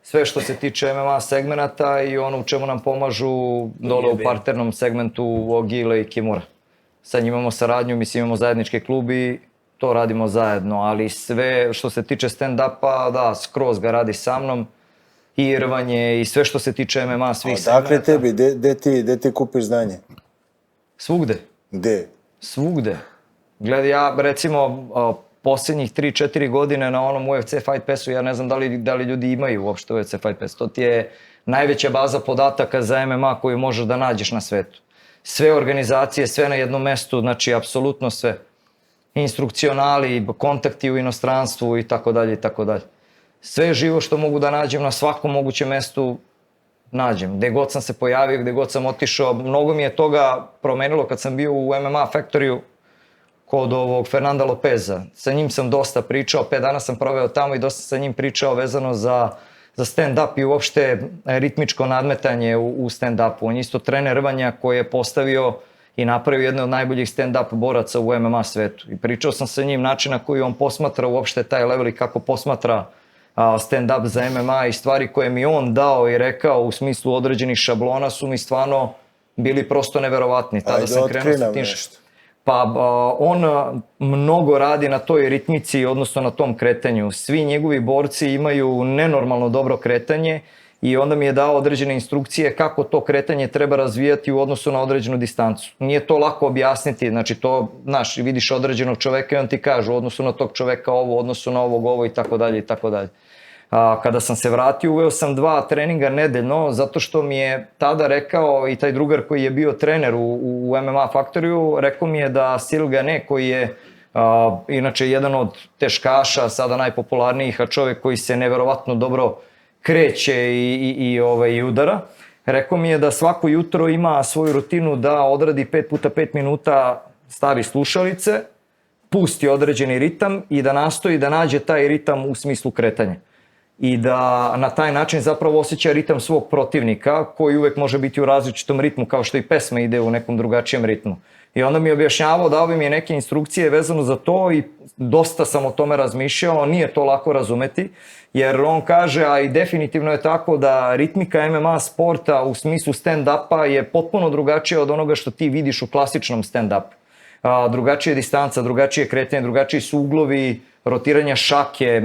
sve što se tiče MMA segmenata i ono u čemu nam pomažu dole u parternom segmentu Ogile i Kimura. Sa njim imamo saradnju, mislim imamo zajednički klub i to radimo zajedno, ali sve što se tiče stand-upa, da, skroz ga radi sa mnom. I rvanje i sve što se tiče MMA svih segmenata. Dakle tebi, gde ti kupiš znanje? Svugde. Gde? Svugde. Gledaj, ja recimo posljednjih 3-4 godine na onom UFC Fight Passu, ja ne znam da li ljudi imaju uopšte UFC Fight Pass, to ti je najveća baza podataka za MMA koju možeš da nađeš na svetu. Sve organizacije, sve na jednom mestu, znači apsolutno sve. Instrukcionali, kontakti u inostranstvu i tako dalje i tako dalje. Sve živo što mogu da nađem na svakom mogućem mestu nađem. Gde god sam se pojavio, gde god sam otišao, mnogo mi je toga promenilo kad sam bio u MMA Factory-u kod ovog Fernanda Lopeza. Sa njim sam dosta pričao, 5 dana sam proveo tamo i dosta sa njim pričao vezano za stand-up i uopšte ritmičko nadmetanje u stand-upu. On je isto trener rvanja koji je postavio i napravio jedne od najboljih stand-up boraca u MMA svetu. I pričao sam sa njim načina koji on posmatra uopšte taj level i kako posmatra stand-up za MMA i stvari koje mi on dao i rekao u smislu određenih šablona su mi stvarno bili prosto neverovatni. Tada sam krenuo sa tim nešto. Pa on mnogo radi na toj ritmici, odnosno na tom kretanju. Svi njegovi borci imaju nenormalno dobro kretanje i onda mi je dao određene instrukcije kako to kretanje treba razvijati u odnosu na određenu distancu. Nije to lako objasniti, znači to, znaš, vidiš određenog čoveka i on ti kaže u odnosu na tog čoveka ovo, u odnosu na ovog ovo i tako dalje i tako dalje. Kada sam se vratio, uveo sam 2 treninga nedeljno, zato što mi je tada rekao i taj drugar koji je bio trener u MMA Factory-u, rekao mi je da Cyril Gane, koji je inače jedan od teškaša, sada najpopularnijih, a čovjek koji se neverovatno dobro kreće i udara, rekao mi je da svako jutro ima svoju rutinu da odradi 5 puta 5 minuta, stavi slušalice, pusti određeni ritam i da nastoji da nađe taj ritam u smislu kretanja. I da na taj način zapravo osjeća ritam svog protivnika koji uvek može biti u različitom ritmu kao što i pesma ide u nekom drugačijem ritmu. I onda mi je objašnjavao, dao bi mi je neke instrukcije vezano za to i dosta sam o tome razmišljao, nije to lako razumeti, jer on kaže, a i definitivno je tako da ritmika MMA sporta u smislu stand-upa je potpuno drugačija od onoga što ti vidiš u klasičnom stand-upu. Drugačija distanca, drugačije kretanje, drugačiji su uglovi, rotiranja šake,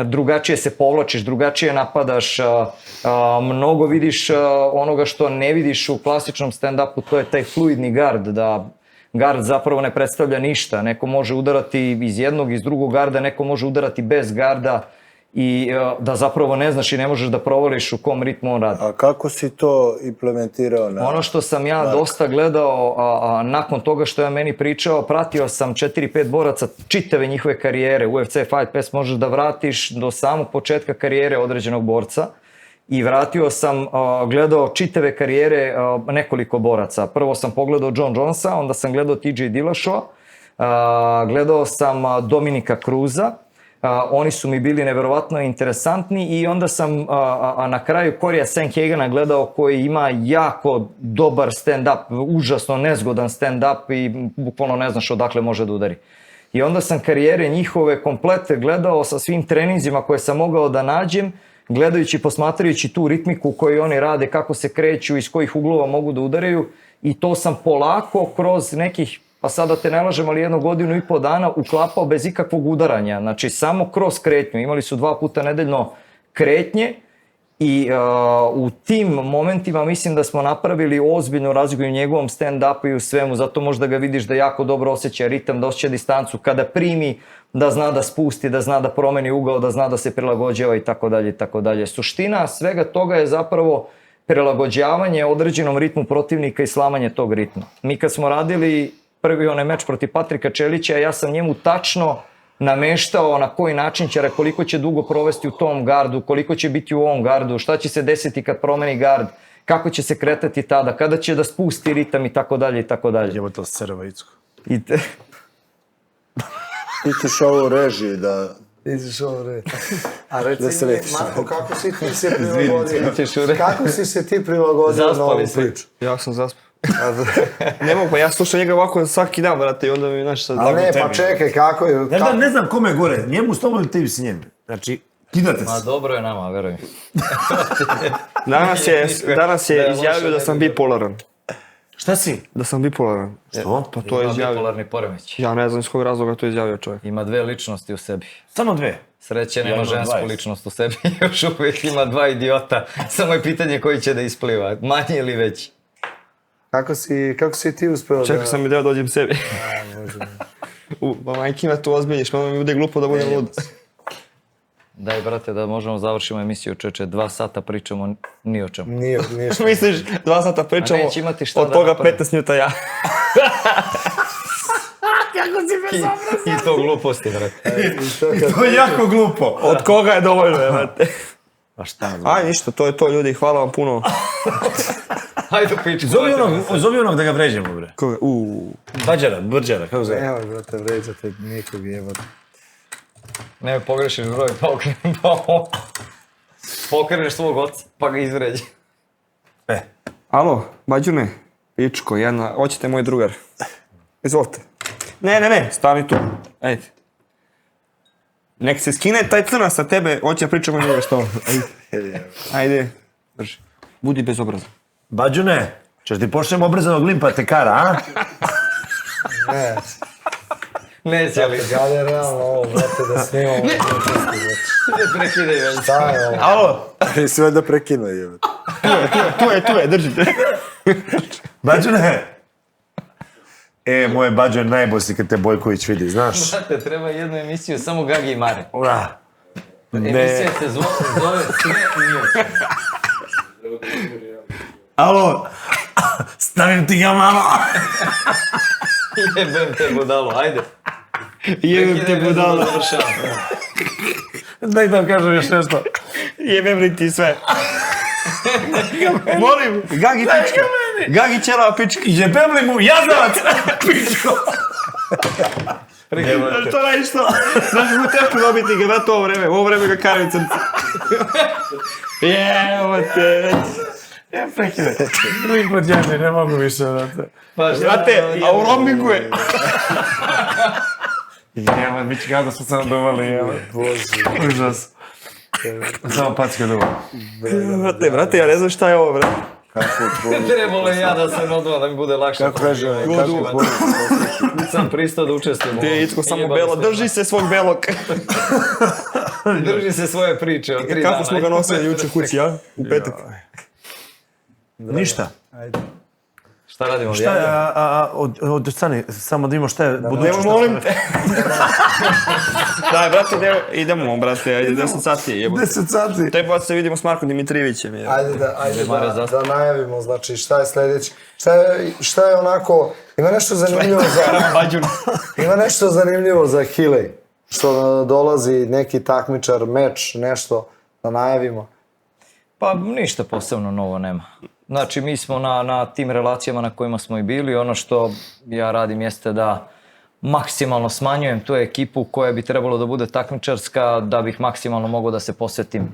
drugačije se povlačiš, drugačije napadaš, mnogo vidiš onoga što ne vidiš u klasičnom stand-upu, to je taj fluidni gard, da gard zapravo ne predstavlja ništa, neko može udarati iz jednog, iz drugog garda, neko može udarati bez garda i da zapravo ne znaš i ne možeš da provališ u kom ritmu on radi. A kako si to implementirao? Ono što sam ja dosta gledao, nakon toga što je meni pričao, pratio sam 4-5 boraca čitave njihove karijere. UFC Fight Pass možeš da vratiš do samog početka karijere određenog borca i vratio sam, gledao čitave karijere nekoliko boraca. Prvo sam pogledao John Jonesa, onda sam gledao TJ Dillashaw, gledao sam Dominika Cruza. Oni su mi bili neverovatno interesantni i onda sam na kraju Corija Sandhagena gledao koji ima jako dobar stand-up, užasno nezgodan stand-up i bukvalno ne znaš odakle može da udari. I onda sam karijere njihove komplete gledao sa svim treninzima koje sam mogao da nađem, gledajući, posmatrajući tu ritmiku koju oni rade, kako se kreću, iz kojih uglova mogu da udaraju i to sam polako kroz nekih, pa sada te ne lažem, ali 1 godinu i pol dana uklapao bez ikakvog udaranja, znači samo kroz kretnju. Imali su 2 puta nedeljno kretnje i u tim momentima mislim da smo napravili ozbiljnu razliku u njegovom stand-upu i u svemu, zato možda ga vidiš da jako dobro osjeća ritam, da osjeća distancu, kada primi da zna da spusti, da zna da promeni ugao, da zna da se prilagođava i tako dalje i tako dalje. Suština svega toga je zapravo prilagođavanje određenom ritmu protivnika i slamanje tog ritma. Mi kad smo radili prvi onaj meč protiv Patrika Čelića, ja sam njemu tačno nameštao na koji način će, koliko će dugo provesti u tom gardu, koliko će biti u ovom gardu, šta će se desiti kad promeni gard, kako će se kretati tada, kada će da spusti ritam i tako dalje i tako dalje. Evo to Cerova Icko. Ti ćeš ovo u režiji da... Iziš ovo red. A reci Da se mi, letiš. Marko, kako si ti se prilagodio? Kako si se ti prilagodio na ovu priču? Ja sam zaspao. Ne mogu, pa ja slušam njega ovako svaki dan, brate, i onda mi nešto... Ali ne, pa čekaj, kako je... Ne znam kome je gore, njemu s tobom ili ti s njim. Znači, kidate Ma se. dobro je nama, veruj mi. Danas je izjavio da sam bipolaran. Šta si? Da sam bipolaran. Što? Pa to je Ima izjavio. bipolarni poremeć. Ja ne znam iz kojeg razloga to je izjavio čovjek. Ima 2 ličnosti u sebi. Samo 2. Sreće Ja nema imam žensku 20. ličnost u sebi, još uvijek ima 2 idiota. Samo je pitanje koji će da ispliva, manji ili veći. Kako si ti uspeo da... Čekaj sam mi da dođem sebi. Pa majkina to ozbiljniš, pa mi bude glupo da budem lud. Daj, brate, da možemo završimo emisiju, čeče, 2 sata pričamo ni o čemu. Nije ništa. Misliš, 2 sata pričamo, A neće imati šta od da toga napravim. 15 minuta ja. I to gluposti, brate. To je jako glupo. Od koga je dovoljno, brate. A šta? Aj, ništa, to je to, ljudi, hvala vam puno. Hajde u pičku. Zovi onog da ga vređemo, bre. Koga? Brđara, kako zove? Nemoj, brate, vređate nikog jebati. Ne, pogrešiš broj, pa okrenem pa ovo. Pokreneš svog oca, pa ga izvređi. Alo, Bađune, pičko, jedna, hoćete moj drugar. Izvolite. Ne, stani tu. Ajde. Nek se skine taj crna sa tebe, hoće da pričamo njega što. Ajde, drži. Budi bezobrazan. Bađune, ćeš ti pošljem obrazanog limpa tekara, a? Ne, Neće li. da li je realno ovo, brate, da snimamo budućnosti, brate. Ne prekidaj već. Šta je ovo? Alo, Sve da prekinu, jebate. tu je, držite. Bađune! Moje Bađo je najbosi kad te Bojković vidi, znaš? Brate, treba jednu emisiju, samo Gagi i Mare. Ura. Emisija se zove sve nije o čemu. Alo! Stavim ti ga, mama! Jebem te budalo, ajde. Jebem te budalo. Završavam. Daj da vam kažem još nešto. Jebem li ti sve. Molim, Gagi pička. Gagi ćelava pička. Jebem li mu jazavac? Pičko! To radiš to? Znaš mu teško dobiti ga, brate, ovo vreme ga karim crce. Evo te. Ja prekidaj. Drugi put ja ne mogu više, brate. Pa šta? Brate, a u roamingu je. Jema, bit će kako smo sam dovali, jema. Bože. Užas. Samo packa dova. Brate, ja ne znam šta je ovo, brate. Trebalo je ja da se odvojam da mi bude lakše. Kako kaže, kako Sam pristao da učestvujem. Ti je Icko samo belo, drži se svog belog. Drži se svoje priče od 3 dana. Kako smo ga nosili juče kući, ja? U petak. Ništa. Šta radimo? Šta je, stani, samo da imamo šta je budućnost. Evo, molim te. Daj, brate, idemo, brate, ajde, 10 sati. 10 sati. Treba da se vidimo s Markom Dimitrijevićem. Ajde da najavimo, znači šta je sljedeće. Šta je onako, ima nešto zanimljivo ima nešto zanimljivo za Hilej. Što dolazi neki takmičar, meč, nešto da najavimo. Pa ništa posebno novo nema. Znači mi smo na tim relacijama na kojima smo i bili. Ono što ja radim jeste da maksimalno smanjujem tu ekipu koja bi trebalo da bude takmičarska, da bih maksimalno mogao da se posvetim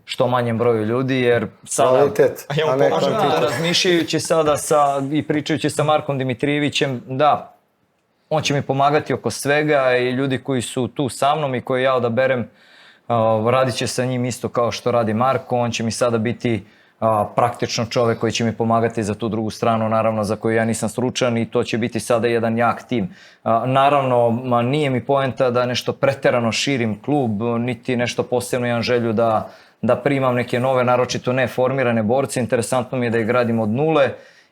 što manjem broju ljudi, jer sada... Kvalitet, a ne Da, kvantitet. razmišljajući sada i pričajući sa Markom Dimitrijevićem, da, on će mi pomagati oko svega i ljudi koji su tu sa mnom i koje ja odaberem, radit će sa njim isto kao što radi Marko, on će mi sada biti praktično čovek koji će mi pomagati za tu drugu stranu, naravno za koju ja nisam stručan i to će biti sada jedan jak tim. Naravno, nije mi poenta da nešto preterano širim klub, niti nešto posebno imam želju da primam neke nove, naročito ne formirane borce. Interesantno mi je da ih gradim od nule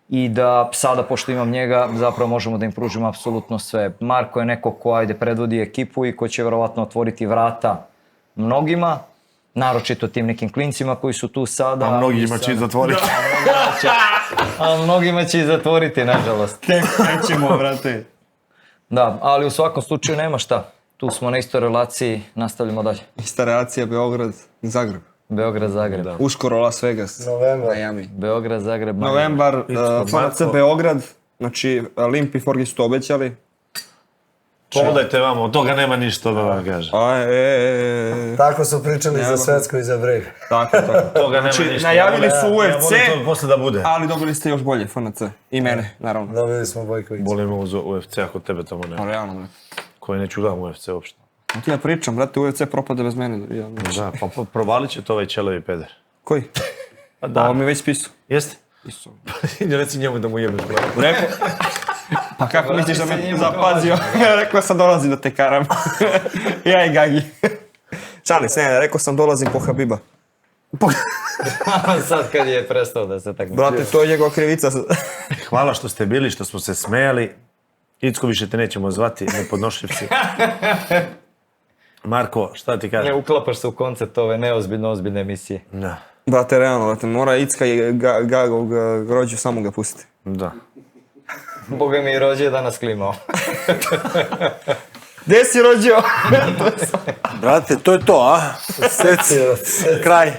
i da sada, pošto imam njega, zapravo možemo da im pružimo apsolutno sve. Marko je neko ko predvodi ekipu i ko će verovatno otvoriti vrata mnogima, naročito tim nekim klincima koji su tu sada. A mnogima će zatvoriti. A mnogima će i zatvoriti, nažalost. Nećemo, brate. Da, ali u svakom slučaju nema šta. Tu smo na istoj relaciji, nastavljamo dalje. Ista reakcija Beograd, Zagreb. Beograd, Zagreb. Uskoro Las Vegas. Novembar. Miami. Beograd, Zagreb, Miami. Novembar, FNC Beograd, znači Limp i Forgi su to obećali. Pogledajte vamo, od toga nema ništa da vam kaže. Tako su pričali za Svetsku i za Breg. Tako. Toga nema Znači, ništa. najavili su UFC, Ja volim to posle da bude. ali dobili ste još bolje, FNC. I mene, naravno. Dobili smo Bojkovića. Bolimo uz UFC ako tebe tamo Pa nema. realno, brate. Koji neću gledam UFC uopšte. A ti ja pričam, brate, UFC propade bez mene. Da, pa provalit će to ovaj čelevi peder. Koji? Pa Da, da. on mi je već pisao. Jeste? Pisao. Reci njemu da mu jebeš. Rekao. Pa kako misliš da me zapazio? Rekao sam dolazim da te karam. Ja i Gagi. Šali se, ne, rekao sam dolazim po Habiba. Sad kad je prestao da se tako... Brate, to je njegova krivica. Hvala što ste bili, što smo se smejali. Icko više te nećemo zvati, nepodnošljivci. Marko, šta ti Ne kažem? uklapaš se u koncept ove ozbiljne emisije. Da. Brate, realno, brate, mora Icka i Gagog rođu samo ga pustiti. Da. Boga mi i rođe danas klimao. Gdje si rođio? Brate, to je to, a? Seci, kraj.